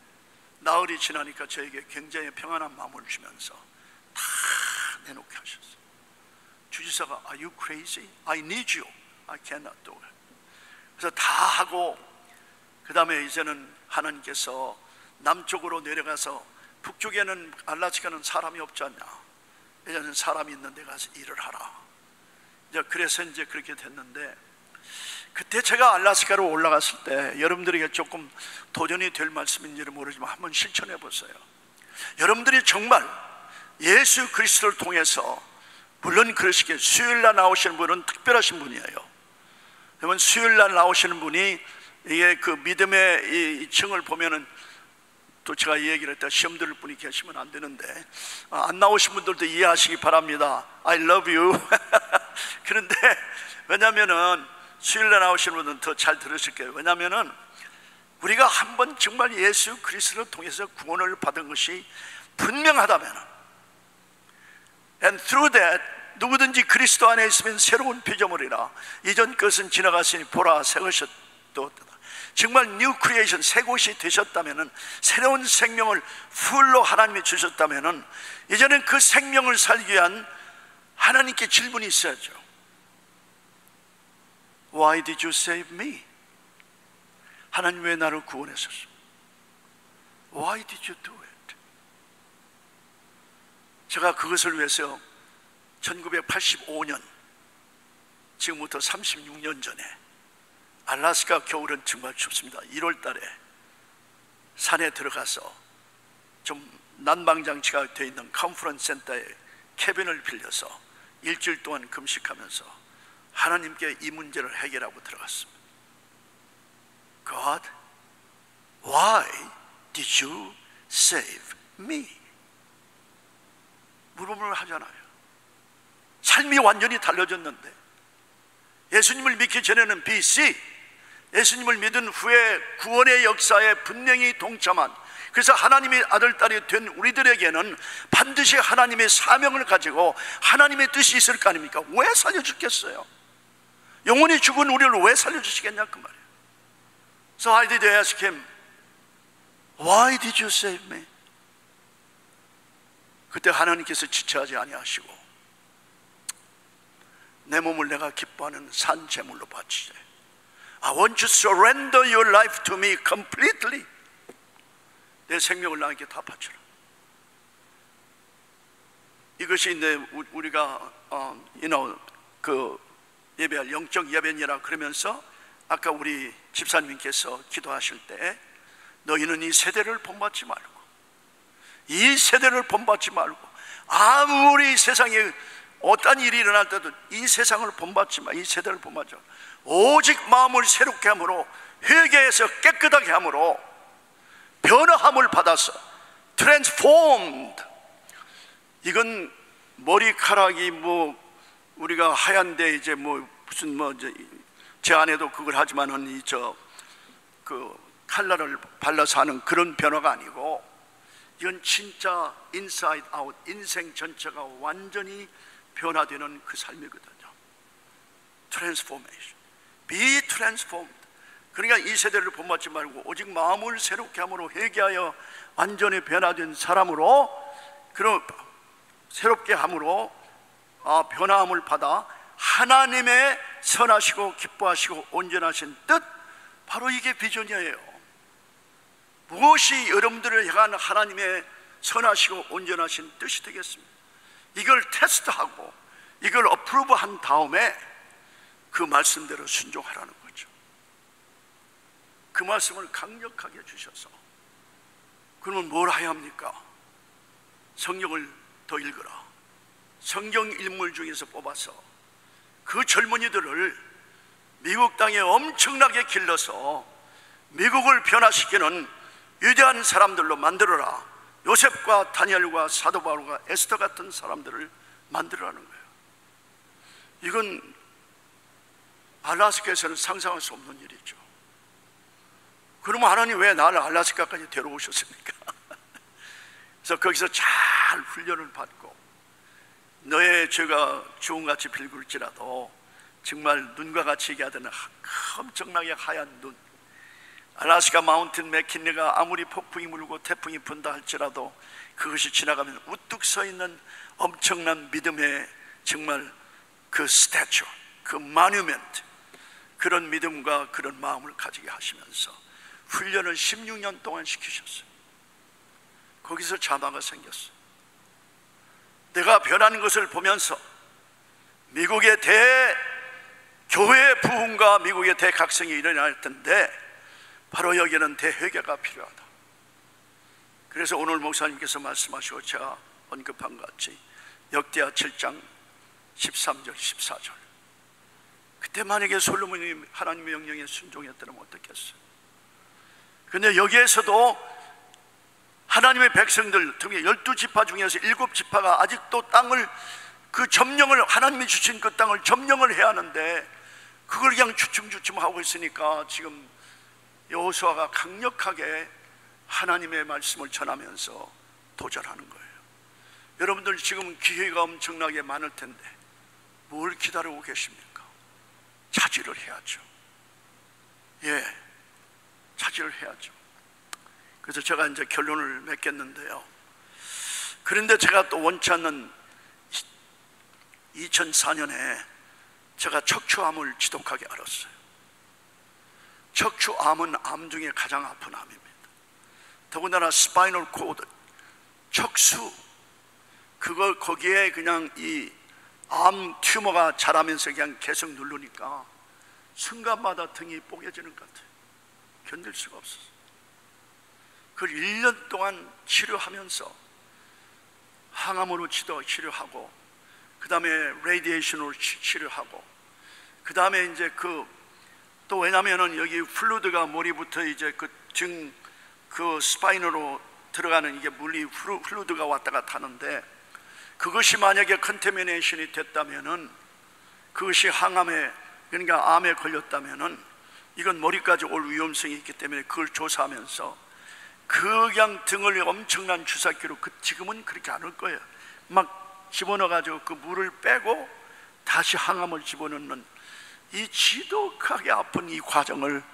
나흘이 지나니까 저에게 굉장히 평안한 마음을 주면서 다 내놓게 하셨어요. 주지사가 Are you crazy? I need you. I cannot do it. 그래서 다 하고 그 다음에 이제는 하나님께서 남쪽으로 내려가서, 북쪽에는 알라스카는 사람이 없지 않냐, 이제는 사람이 있는 데 가서 일을 하라. 이제 그래서 이제 그렇게 됐는데, 그때 제가 알라스카로 올라갔을 때 여러분들에게 조금 도전이 될 말씀인지는 모르지만 한번 실천해 보세요. 여러분들이 정말 예수 그리스도를 통해서, 물론 그러시기에 수요일날 나오시는 분은 특별하신 분이에요. 여러분 수요일날 나오시는 분이 이게 그 믿음의 이 층을 보면은, 또 제가 이 얘기를 했다 시험 들을 분이 계시면 안 되는데 안 나오신 분들도 이해하시기 바랍니다. I love you. 그런데 왜냐면은 수요일날 나오시는 분들은 더 잘 들으실 거예요. 왜냐면은 우리가 한번 정말 예수 그리스도를 통해서 구원을 받은 것이 분명하다면, and through that 누구든지 그리스도 안에 있으면 새로운 피조물이라, 이전 것은 지나갔으니 보라 새 것이 또 정말 뉴 크리에이션, 새 것이 되셨다면, 새로운 생명을 풀로 하나님이 주셨다면, 이제는 그 생명을 살기 위한 하나님께 질문이 있어야죠. Why did you save me? 하나님 왜 나를 구원하셨습니까? Why did you do it? 제가 그것을 위해서 1985년, 지금부터 36년 전에, 알라스카 겨울은 정말 춥습니다. 1월 달에 산에 들어가서 좀 난방장치가 되어 있는 컨퍼런스 센터에 캐빈을 빌려서 일주일 동안 금식하면서 하나님께 이 문제를 해결하고 들어갔습니다. God, why did you save me? 물음을 하잖아요. 삶이 완전히 달라졌는데, 예수님을 믿기 전에는 BC, 예수님을 믿은 후에 구원의 역사에 분명히 동참한, 그래서 하나님의 아들, 딸이 된 우리들에게는 반드시 하나님의 사명을 가지고 하나님의 뜻이 있을 거 아닙니까? 왜 살려주겠어요? 영원히 죽은 우리를 왜 살려주시겠냐 그 말이에요. So I did ask him, Why did you save me? 그때 하나님께서 지체하지 아니하시고, 내 몸을 내가 기뻐하는 산 제물로 바치세. I want you to surrender your life to me completely. 내 생명을 나에게 다 바쳐라. 이것이 이제 우리가 그 예배할 영적 예배니라 그러면서 아까 우리 집사님께서 기도하실 때 너희는 이 세대를 본받지 말고, 이 세대를 본받지 말고, 아무리 세상에 어떤 일이 일어날 때도 이 세상을 본받지 마, 이 세대를 본받지 마. 오직 마음을 새롭게 함으로, 회개해서 깨끗하게 함으로 변화함을 받아서 transformed. 이건 머리카락이 우리가 하얀데 이제 무슨 제 아내도 그걸 하지만은 그 칼라를 발라서 하는 그런 변화가 아니고, 이건 진짜 inside out, 인생 전체가 완전히 변화되는 그 삶이거든요. transformation, be transformed. 그러니까 이 세대를 본받지 말고 오직 마음을 새롭게 함으로 회개하여 완전히 변화된 사람으로, 그런 새롭게 함으로 변화함을 받아 하나님의 선하시고 기뻐하시고 온전하신 뜻, 바로 이게 비전이에요. 무엇이 여러분들을 향한 하나님의 선하시고 온전하신 뜻이 되겠습니까? 이걸 테스트하고 이걸 어프로브한 다음에 그 말씀대로 순종하라는 거죠. 그 말씀을 강력하게 주셔서, 그러면 뭘 해야 합니까? 성경을 더 읽으라. 성경 인물 중에서 뽑아서 그 젊은이들을 미국 땅에 엄청나게 길러서 미국을 변화시키는 위대한 사람들로 만들어라. 요셉과 다니엘과 사도 바울과 에스더 같은 사람들을 만들어라는 거예요. 이건 알라스카에서는 상상할 수 없는 일이죠. 그러면 하나님 왜 나를 알라스카까지 데려오셨습니까? 그래서 거기서 잘 훈련을 받고, 너의 죄가 주홍같이 빌굴지라도 정말 눈과 같이 얘기하던 엄청나게 하얀 눈, 알라스카 마운틴 맥킨리가 아무리 폭풍이 불고 태풍이 분다 할지라도 그것이 지나가면 우뚝 서 있는 엄청난 믿음의 정말 그 스태츄, 그 모뉴멘트, 그런 믿음과 그런 마음을 가지게 하시면서 훈련을 16년 동안 시키셨어요. 거기서 자마가 생겼어요. 내가 변하는 것을 보면서 미국의 대교회의 부흥과 미국의 대각성이 일어날 텐데, 바로 여기는 대회개가 필요하다. 그래서 오늘 목사님께서 말씀하시고 제가 언급한 것 같이 역대하 7장 13절 14절, 그때 만약에 솔로몬이 하나님의 명령에 순종했다면 어떻겠어요? 근데 여기에서도 하나님의 백성들, 특히 12지파 중에서 7지파가 아직도 땅을, 그 점령을, 하나님이 주신 그 땅을 점령을 해야 하는데 그걸 그냥 주춤주춤 하고 있으니까 지금 여호수아가 강력하게 하나님의 말씀을 전하면서 도전하는 거예요. 여러분들 지금 기회가 엄청나게 많을 텐데 뭘 기다리고 계십니까? 차지를 해야죠. 예, 차지를 해야죠. 그래서 제가 이제 결론을 맺겠는데요, 그런데 제가 또 원치 않는 2004년에 제가 척추암을 지독하게 앓았어요. 척추암은 암 중에 가장 아픈 암입니다. 더군다나 스파이널 코드, 척수, 그걸 거기에 그냥 이 암 튜머가 자라면서 그냥 계속 누르니까 순간마다 등이 뽀개지는 것 같아요. 견딜 수가 없었어요. 그걸 1년 동안 치료하면서 항암으로 치료하고, 그 다음에 레디에이션으로 치료하고, 그 다음에 이제 또 왜냐면은 여기 플루드가 머리부터 이제 그 스파인으로 들어가는 이게 물리 플루드가 왔다 갔다 하는데, 그것이 만약에 컨테미네이션이 됐다면은, 그것이 항암에, 그러니까 암에 걸렸다면은 이건 머리까지 올 위험성이 있기 때문에 그걸 조사하면서 그냥 등을 엄청난 주사기로, 지금은 그렇게 안 올 거예요. 막 집어넣어가지고 그 물을 빼고 다시 항암을 집어넣는 이 지독하게 아픈 이 과정을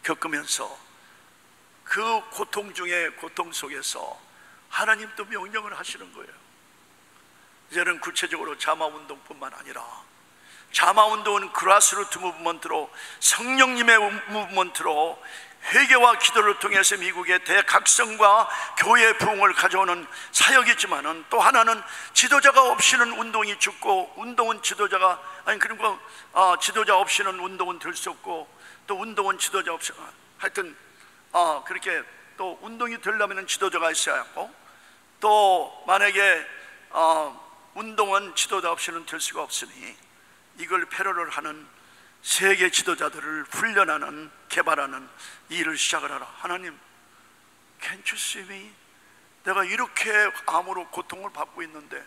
겪으면서 그 고통 중에 고통 속에서 하나님도 명령을 하시는 거예요. 이제는 구체적으로 자마운동뿐만 아니라, 자마운동은 그라스루트 무브먼트로, 성령님의 무브먼트로 회개와 기도를 통해서 미국의 대각성과 교회 부흥을 가져오는 사역이지만은, 또 하나는 지도자가 없이는 운동이 죽고, 운동은 지도자가 그리고 지도자 없이는 운동은 될 수 없고, 또 운동은 지도자 없이, 하여튼 그렇게 또 운동이 되려면 지도자가 있어야 하고, 또 만약에 운동은 지도자 없이는 될 수가 없으니 이걸 패러를 하는 세계 지도자들을 훈련하는, 개발하는 일을 시작을 하라. 하나님, can't you see me? 내가 이렇게 암으로 고통을 받고 있는데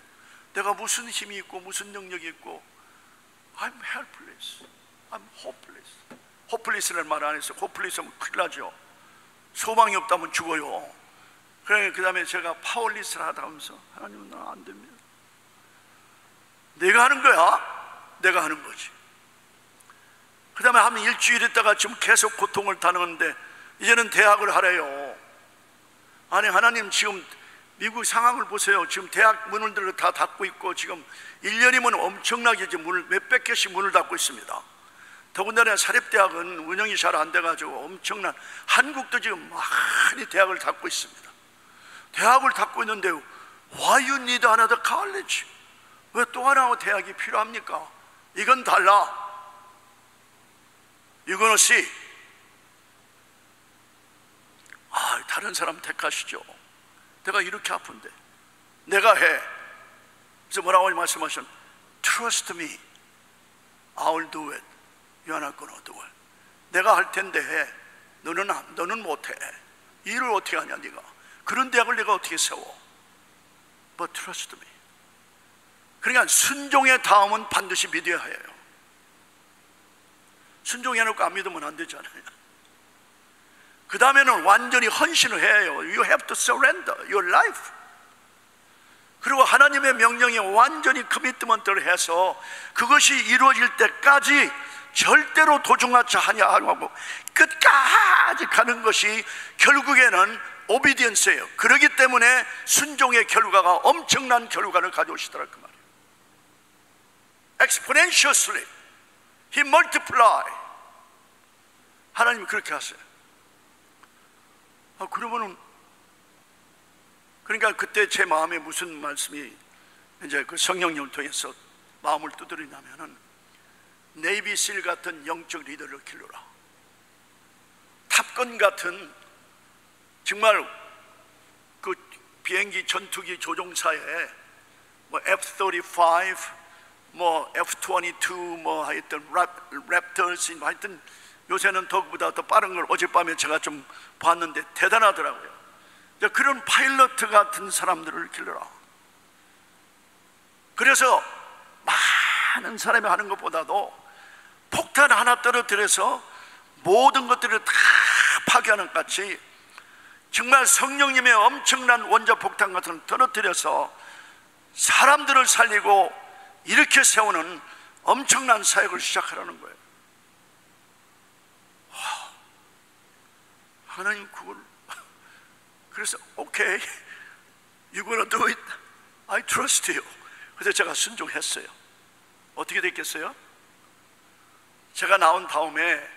내가 무슨 힘이 있고 무슨 능력이 있고, I'm helpless, I'm hopeless. hopeless라는 말 안 했어요. hopeless하면 큰일 나죠. 소망이 없다면 죽어요. 그래, 그 다음에 제가 파워리스를 하다 하면서, 하나님은 나 안 됩니다. 내가 하는 거야. 내가 하는 거지. 그 다음에 한 일주일 있다가 지금 계속 고통을 당하는데 이제는 대학을 하래요. 아니, 하나님, 지금 미국 상황을 보세요. 지금 대학 문을 다 닫고 있고, 지금 1년이면 엄청나게 지금 문을 몇백 개씩 문을 닫고 있습니다. 더군다나 사립대학은 운영이 잘 안 돼가지고 엄청난, 한국도 지금 많이 대학을 닫고 있습니다. 대학을 닫고 있는데 Why you need another college? 왜 또 하나 대학이 필요합니까? 이건 달라. 이건 없이 다른 사람 택하시죠. 내가 이렇게 아픈데 내가 해. 그래서 뭐라고 말씀하셨? Trust me, I'll do it. You're not gonna do it. 내가 할 텐데 해. 너는 못해. 일을 어떻게 하냐 네가. 그런 대학을 내가 어떻게 세워? But trust me. 그러니까 순종의 다음은 반드시 믿어야 해요. 순종해놓고 안 믿으면 안 되잖아요. 그 다음에는 완전히 헌신을 해요. You have to surrender your life. 그리고 하나님의 명령에 완전히 커미트먼트를 해서 그것이 이루어질 때까지 절대로 도중하지 아니하고 끝까지 가는 것이 결국에는 오비디언스예요. 그렇기 때문에 순종의 결과가 엄청난 결과를 가져오시더라 그 말이에요. Exponentially He multiply. 하나님이 그렇게 하세요. 그러면은, 그러니까 그때 제 마음에 무슨 말씀이 이제 그 성령님을 통해서 마음을 두드리냐면은, 네이비실 같은 영적 리더를 길러라. 탑건 같은 정말 그 비행기 전투기 조종사에 뭐 F-35, 뭐 F-22, 뭐 하여튼 랩터스, 하여튼 요새는 더보다 더 빠른 걸 어젯밤에 제가 좀 봤는데 대단하더라고요. 그런 파일럿 같은 사람들을 길러라. 그래서 많은 사람이 하는 것보다도 폭탄 하나 떨어뜨려서 모든 것들을 다 파괴하는 것 같이 정말 성령님의 엄청난 원자폭탄 같은 걸 떨어뜨려서 사람들을 살리고 이렇게 세우는 엄청난 사역을 시작하라는 거예요. 하나님 그걸 그래서 오케이, you're gonna do it. I trust you. 그래서 제가 순종했어요. 어떻게 됐겠어요? 제가 나온 다음에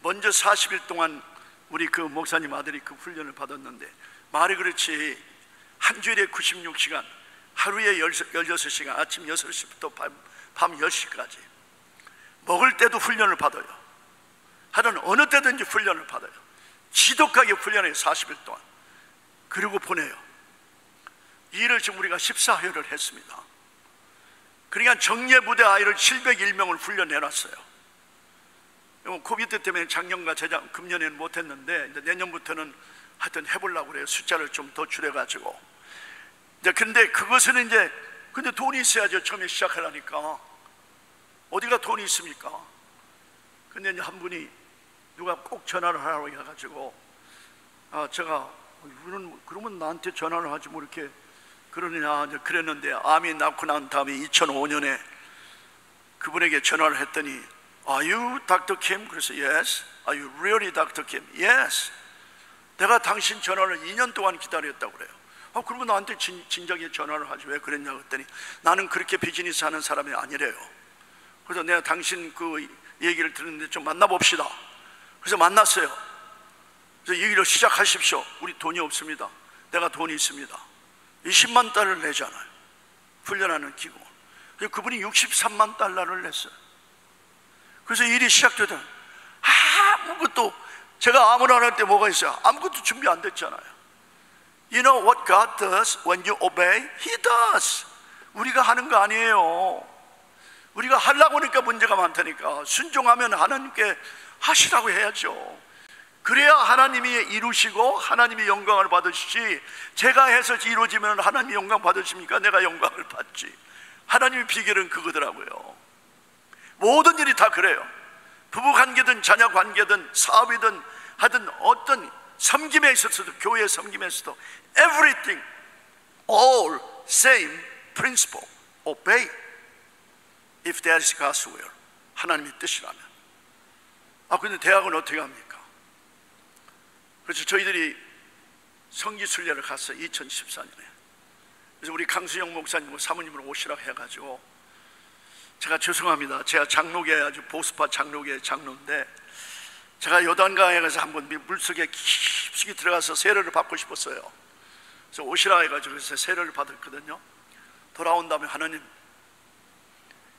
먼저 40일 동안 우리 그 목사님 아들이 그 훈련을 받았는데, 말이 그렇지 한 주일에 96시간, 하루에 16시간, 아침 6시부터 밤 10시까지 먹을 때도 훈련을 받아요. 하여튼 어느 때든지 훈련을 받아요. 지독하게 훈련해요. 40일 동안. 그리고 보내요. 이 일을 지금 우리가 14회를 했습니다. 그러니까 정예부대 아이를 701명을 훈련해놨어요. 코비드 때문에 작년과 금년에는 못했는데 이제 내년부터는 하여튼 해보려고 그래요. 숫자를 좀 더 줄여가지고. 이제 근데 그것은 이제 근데 돈이 있어야죠. 처음에 시작하려니까. 어디가 돈이 있습니까? 근데 이제 한 분이 누가 꼭 전화를 하라고 해가지고, 제가 그러면 나한테 전화를 하지 뭐 이렇게 그러느냐 이제 그랬는데, 암이 낳고 난 다음에 2005년에 그분에게 전화를 했더니, Are you Dr. Kim? 그래서 Yes. Are you really Dr. Kim? Yes. 내가 당신 전화를 2년 동안 기다렸다고 그래요. 그러면 나한테 진작에 전화를 하지 왜 그랬냐고 했더니, 나는 그렇게 비즈니스 하는 사람이 아니래요. 그래서 내가 당신 그 얘기를 들었는데 좀 만나봅시다. 그래서 만났어요. 그래서 이 일을 시작하십시오. 우리 돈이 없습니다. 내가 돈이 있습니다. 20만 달러를 내잖아요. 훈련하는 기구. 그분이 63만 달러를 냈어요. 그래서 일이 시작되다 아무것도, 제가 아무나 할 때 뭐가 있어요? 아무것도 준비 안 됐잖아요. You know what God does when you obey? He does. 우리가 하는 거 아니에요. 우리가 하려고 하니까 문제가 많다니까. 순종하면 하나님께 하시라고 해야죠. 그래야 하나님이 이루시고 하나님이 영광을 받으시지, 제가 해서 이루어지면 하나님이 영광 받으십니까? 내가 영광을 받지. 하나님의 비결은 그거더라고요. 모든 일이 다 그래요. 부부관계든 자녀관계든 사업이든 하든 어떤 섬김에 있어서도, 교회 섬김에 있어도 everything, all same principle, obey if that is God's will. 하나님의 뜻이라면. 근데 대학은 어떻게 합니까? 그래서 저희들이 성기순례를 갔어요. 2014년에. 그래서 우리 강수영 목사님 사모님으로 오시라고 해가지고, 제가 죄송합니다. 제가 장로계, 아주 보수파 장로계 장로인데, 제가 요단강에 가서 한번 물속에 깊숙이 들어가서 세례를 받고 싶었어요. 그래서 오시라고 해가지고 그래서 세례를 받았거든요. 돌아온 다음에 하나님,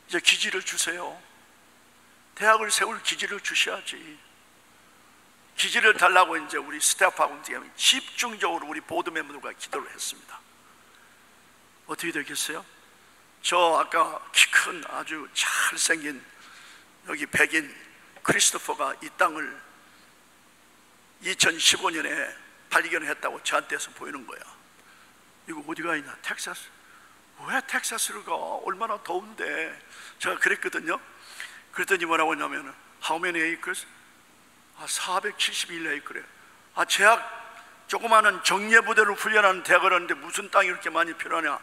이제 기지를 주세요. 대학을 세울 기지를 주셔야지. 기지를 달라고 이제 우리 스태프하고 집중적으로 우리 보드 멤버들과 기도를 했습니다. 어떻게 되겠어요? 저 아까 키 큰 아주 잘생긴 여기 백인 크리스토퍼가 이 땅을 2015년에 발견했다고 저한테서 보이는 거야. 이거 어디가 있나? 텍사스. 왜 텍사스를 가? 얼마나 더운데. 제가 그랬거든요. 그랬더니 뭐라고 하냐면 How many acres? 471 acre. 제약 조그마한 정예부대를 훈련하는 대학을 하는데 무슨 땅이 이렇게 많이 필요하냐?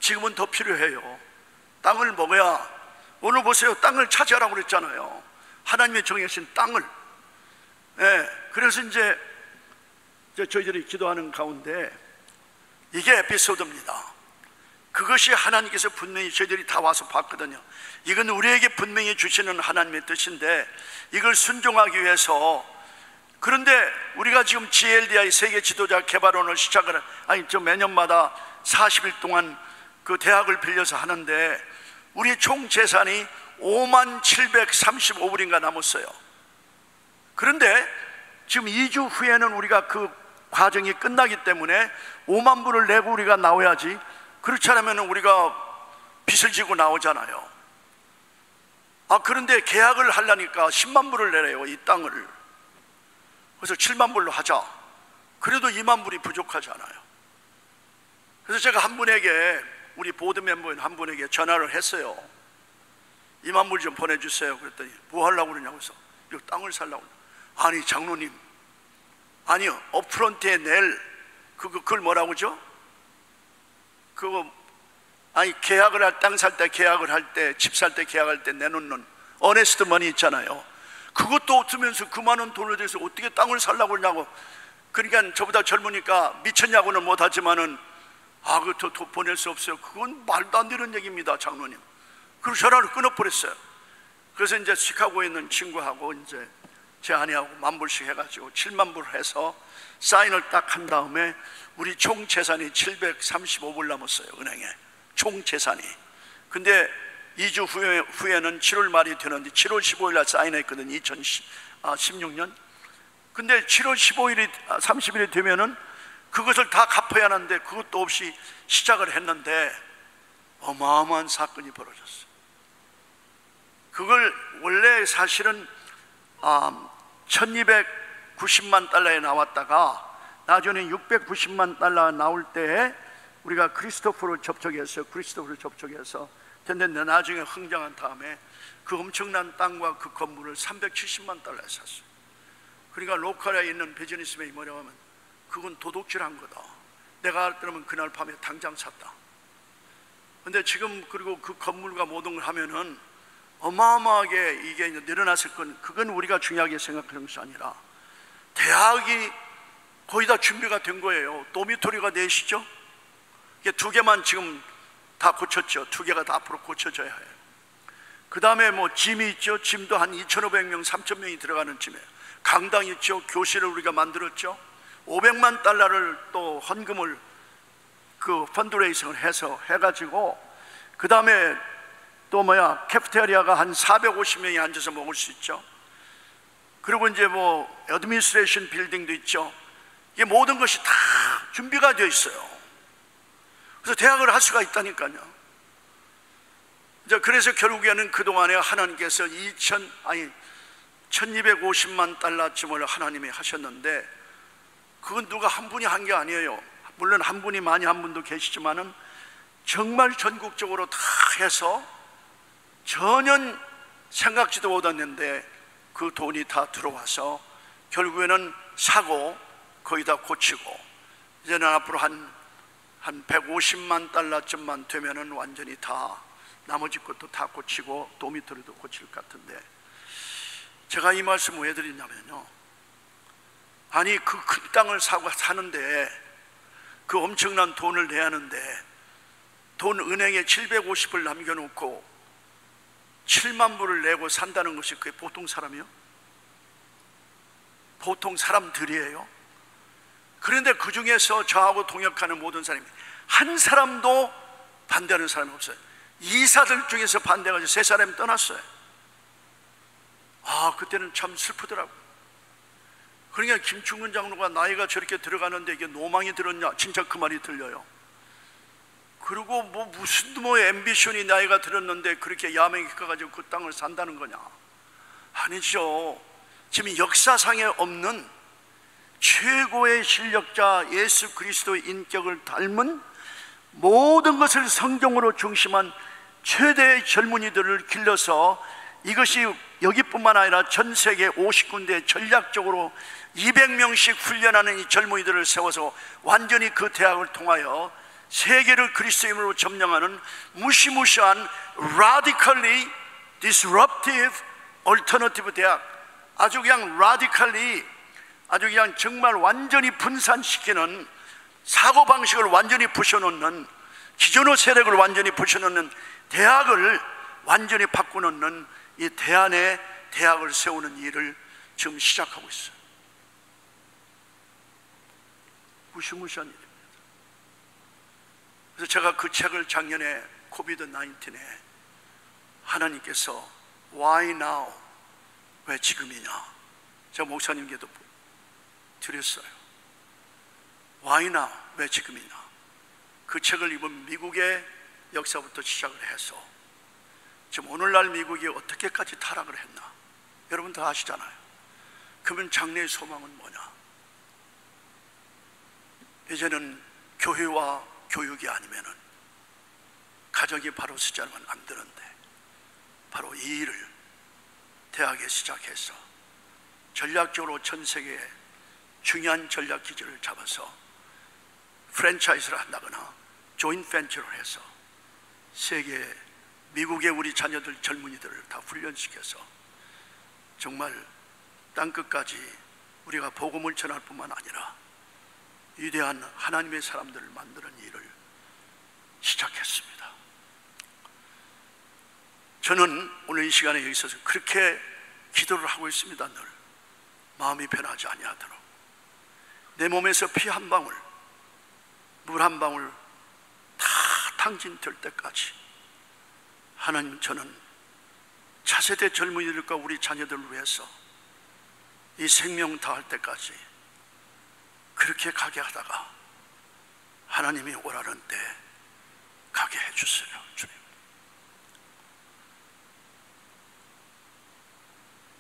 지금은 더 필요해요. 땅을 먹어야. 오늘 보세요. 땅을 차지하라고 그랬잖아요. 하나님의 정해진 땅을. 그래서 이제 저희들이 기도하는 가운데 이게 에피소드입니다. 그것이 하나님께서 분명히 저희들이 다 와서 봤거든요. 이건 우리에게 분명히 주시는 하나님의 뜻인데, 이걸 순종하기 위해서. 그런데 우리가 지금 GLDI 세계 지도자 개발원을 시작을, 저 매년마다 40일 동안 그 대학을 빌려서 하는데, 우리 총 재산이 5735불인가 남았어요. 그런데 지금 2주 후에는 우리가 그 과정이 끝나기 때문에 5만 불을 내고 우리가 나와야지. 그렇지 않으면 우리가 빚을 지고 나오잖아요. 그런데 계약을 하려니까 10만 불을 내래요, 이 땅을. 그래서 7만 불로 하자. 그래도 2만 불이 부족하잖아요. 그래서 제가 한 분에게, 우리 보드 멤버인 한 분에게 전화를 했어요. 2만 불 좀 보내주세요. 그랬더니 뭐 하려고 그러냐고 해서, 이 땅을 살라고. 아니 장로님, 아니요, 업프런트에 낼 그걸 뭐라고 하죠? 그거, 계약을 할, 땅 살 때 계약을 할 때, 집 살 때 계약할 때 내놓는 어네스트 머니 있잖아요. 그것도 없으면서 그 많은 돈을 대서 어떻게 땅을 살라고 하냐고. 그러니까 저보다 젊으니까 미쳤냐고는 못하지만은 그거 더 보낼 수 없어요. 그건 말도 안 되는 얘기입니다, 장로님. 그리고 전화를 끊어버렸어요. 그래서 이제 시카고에 있는 친구하고 이제 제 아내하고 1만 불씩 해가지고 7만 불 해서 사인을 딱 한 다음에 우리 총 재산이 735불 남았어요, 은행에. 총 재산이. 근데 2주 후에는 7월 말이 되는데 7월 15일 날 사인했거든요, 2016년. 근데 7월 15일이 30일이 되면은 그것을 다 갚아야 하는데 그것도 없이 시작을 했는데 어마어마한 사건이 벌어졌어요. 그걸 원래 사실은 1290만 달러에 나왔다가 나중에 690만 달러 나올 때에 우리가 크리스토프를 접촉해서 근데 나중에 흥정한 다음에 그 엄청난 땅과 그 건물을 370만 달러에 샀어요. 그러니까 로컬에 있는 비즈니스맨이 뭐냐고 하면 그건 도둑질한 거다. 내가 그러면 그날 밤에 당장 샀다. 근데 지금 그리고 그 건물과 모든 걸 하면은 어마어마하게 이게 늘어났을 건, 그건 우리가 중요하게 생각하는 것이 아니라 대학이 거의 다 준비가 된 거예요. 도미토리가 넷이죠. 이게 2개만 지금 다 고쳤죠. 2개가 다 앞으로 고쳐져야 해요. 그 다음에 뭐 짐이 있죠. 짐도 한 2,500명, 3,000명이 들어가는 짐이에요. 강당 있죠. 교실을 우리가 만들었죠. 500만 달러를 또 헌금을 그 펀드레이싱을 해서 해가지고, 그 다음에 또 캐피테리아가 한 450명이 앉아서 먹을 수 있죠. 그리고 이제 애드미니스트레이션 빌딩도 있죠. 이게 모든 것이 다 준비가 되어 있어요. 그래서 대학을 할 수가 있다니까요. 이제 그래서 결국에는 그동안에 하나님께서 1250만 달러쯤을 하나님이 하셨는데, 그건 누가 한 분이 한 게 아니에요. 물론 한 분이 많이 한 분도 계시지만은 정말 전국적으로 다 해서 전혀 생각지도 못했는데 그 돈이 다 들어와서 결국에는 사고 거의 다 고치고, 이제는 앞으로 한 150만 달러쯤만 되면은 완전히 다 나머지 것도 다 고치고 도미토리도 고칠 것 같은데, 제가 이 말씀을 왜 드리냐면요, 아니 그 큰 땅을 사는데 그 엄청난 돈을 내야 하는데, 돈 은행에 750을 남겨놓고 7만 불을 내고 산다는 것이 그게 보통 사람이요? 보통 사람들이에요. 그런데 그 중에서 저하고 동역하는 모든 사람이 한 사람도 반대하는 사람이 없어요. 이사들 중에서 반대가 3사람이 떠났어요. 그때는 참 슬프더라고요. 그러니까 김충근 장로가 나이가 저렇게 들어가는데 이게 노망이 들었냐? 진짜 그 말이 들려요. 그리고 무슨 앰비션이 나이가 들었는데 그렇게 야맹이 가가지고 그 땅을 산다는 거냐? 아니죠. 지금 역사상에 없는 최고의 실력자 예수 그리스도의 인격을 닮은 모든 것을 성경으로 중심한 최대의 젊은이들을 길러서, 이것이 여기뿐만 아니라 전 세계 50군데 전략적으로 200명씩 훈련하는 이 젊은이들을 세워서 완전히 그 대학을 통하여 세계를 그리스도의 이름으로 점령하는 무시무시한 radically disruptive alternative 대학, 아주 그냥 radically, 아주 그냥 정말 완전히 분산시키는, 사고방식을 완전히 부셔놓는, 기존의 세력을 완전히 부셔놓는 대학을 완전히 바꾸놓는 이 대안의 대학을 세우는 일을 지금 시작하고 있어요. 무시무시한 일입니다. 그래서 제가 그 책을 작년에 코비드-19에 하나님께서 Why now? 왜 지금이냐? 제가 목사님께도 드렸어요. Why now? 왜 지금이냐? 그 책을 읽은 미국의 역사부터 시작을 해서 지금 오늘날 미국이 어떻게까지 타락을 했나? 여러분 다 아시잖아요. 그러면 장래의 소망은 뭐냐? 이제는 교회와 교육이 아니면은 가정이 바로 서지 않으면 안 되는데, 바로 이 일을 대학에 시작해서 전략적으로 전 세계에 중요한 전략 기지를 잡아서 프랜차이즈를 한다거나 조인 벤처를 해서 세계 미국의 우리 자녀들, 젊은이들을 다 훈련시켜서 정말 땅끝까지 우리가 복음을 전할 뿐만 아니라 위대한 하나님의 사람들을 만드는 일을 시작했습니다. 저는 오늘 이 시간에 여기 있어서 그렇게 기도를 하고 있습니다. 늘 마음이 변하지 아니하도록 내 몸에서 피 한 방울, 물 한 방울 다 탕진될 때까지 하나님, 저는 차세대 젊은이들과 우리 자녀들을 위해서 이 생명 다할 때까지 그렇게 가게 하다가 하나님이 오라는 때 가게 해주세요. 주님,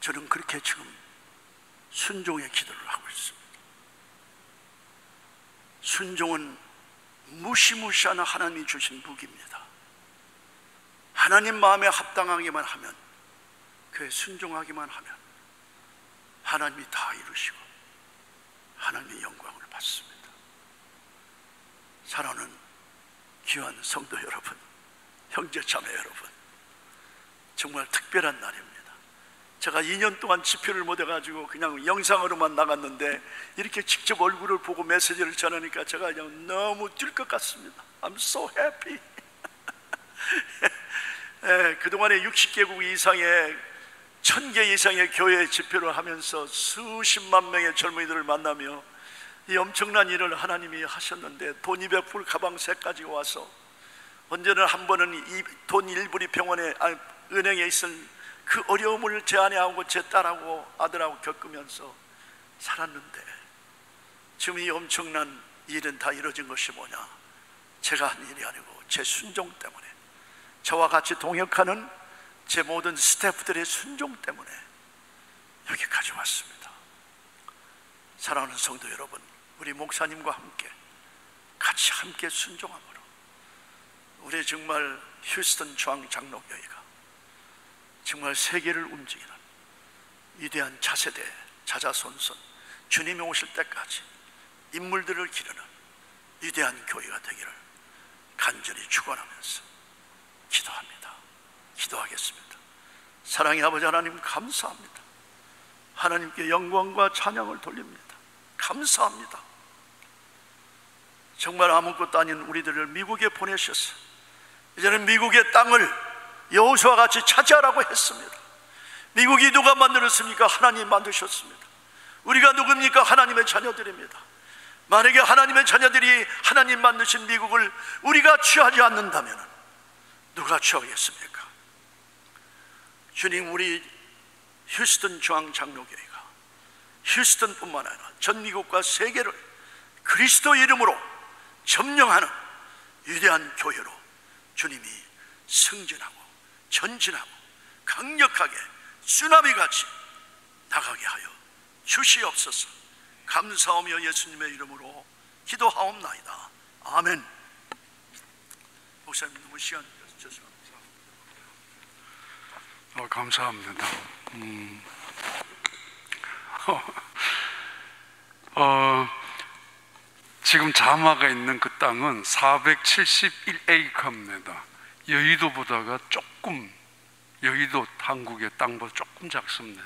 저는 그렇게 지금 순종의 기도를 하고 있습니다. 순종은 무시무시한 하나님이 주신 무기입니다. 하나님 마음에 합당하기만 하면, 그에 순종하기만 하면 하나님이 다 이루시고 하나님의 영광을 받습니다. 사랑하는 귀한 성도 여러분, 형제 자매 여러분, 정말 특별한 날입니다. 제가 2년 동안 집회를 못 해가지고 그냥 영상으로만 나갔는데 이렇게 직접 얼굴을 보고 메시지를 전하니까 제가 그냥 너무 뛸 것 같습니다. I'm so happy. 그동안에 60개국 이상의 1000개 이상의 교회 집회를 하면서 수십만 명의 젊은이들을 만나며 이 엄청난 일을 하나님이 하셨는데, 돈 200불 가방 셋 가지고 와서 언제는 한 번은 이 돈 1불이 병원에 은행에 있을 그 어려움을 제 아내하고 제 딸하고 아들하고 겪으면서 살았는데, 지금 이 엄청난 일은 다 이루어진 것이 뭐냐? 제가 한 일이 아니고 제 순종 때문에, 저와 같이 동역하는 제 모든 스태프들의 순종 때문에 여기까지 왔습니다. 사랑하는 성도 여러분, 우리 목사님과 함께 순종함으로 우리 정말 휴스턴 중앙 장로교회가 정말 세계를 움직이는 위대한 차세대, 자자손손, 주님이 오실 때까지 인물들을 기르는 위대한 교회가 되기를 간절히 축원하면서 기도하겠습니다. 사랑의 아버지 하나님, 감사합니다. 하나님께 영광과 찬양을 돌립니다. 감사합니다. 정말 아무것도 아닌 우리들을 미국에 보내셔서 이제는 미국의 땅을 여호수아와 같이 차지하라고 했습니다. 미국이 누가 만들었습니까? 하나님 만드셨습니다. 우리가 누굽니까? 하나님의 자녀들입니다. 만약에 하나님의 자녀들이 하나님 만드신 미국을 우리가 취하지 않는다면 누가 취하겠습니까? 주님, 우리 휴스턴 중앙 장로교회가 휴스턴뿐만 아니라 전 미국과 세계를 그리스도 이름으로 점령하는 위대한 교회로 주님이 승진하고 전진하고 강력하게 쓰나미같이 나가게 하여 주시옵소서. 감사하며 예수님의 이름으로 기도하옵나이다. 아멘. 목사님, 너무 시간 주셔서 감사합니다. 지금 자마가 있는 그 땅은 471에이커입니다. 여의도보다가 조금, 여의도 한국의 땅보다 조금 작습니다.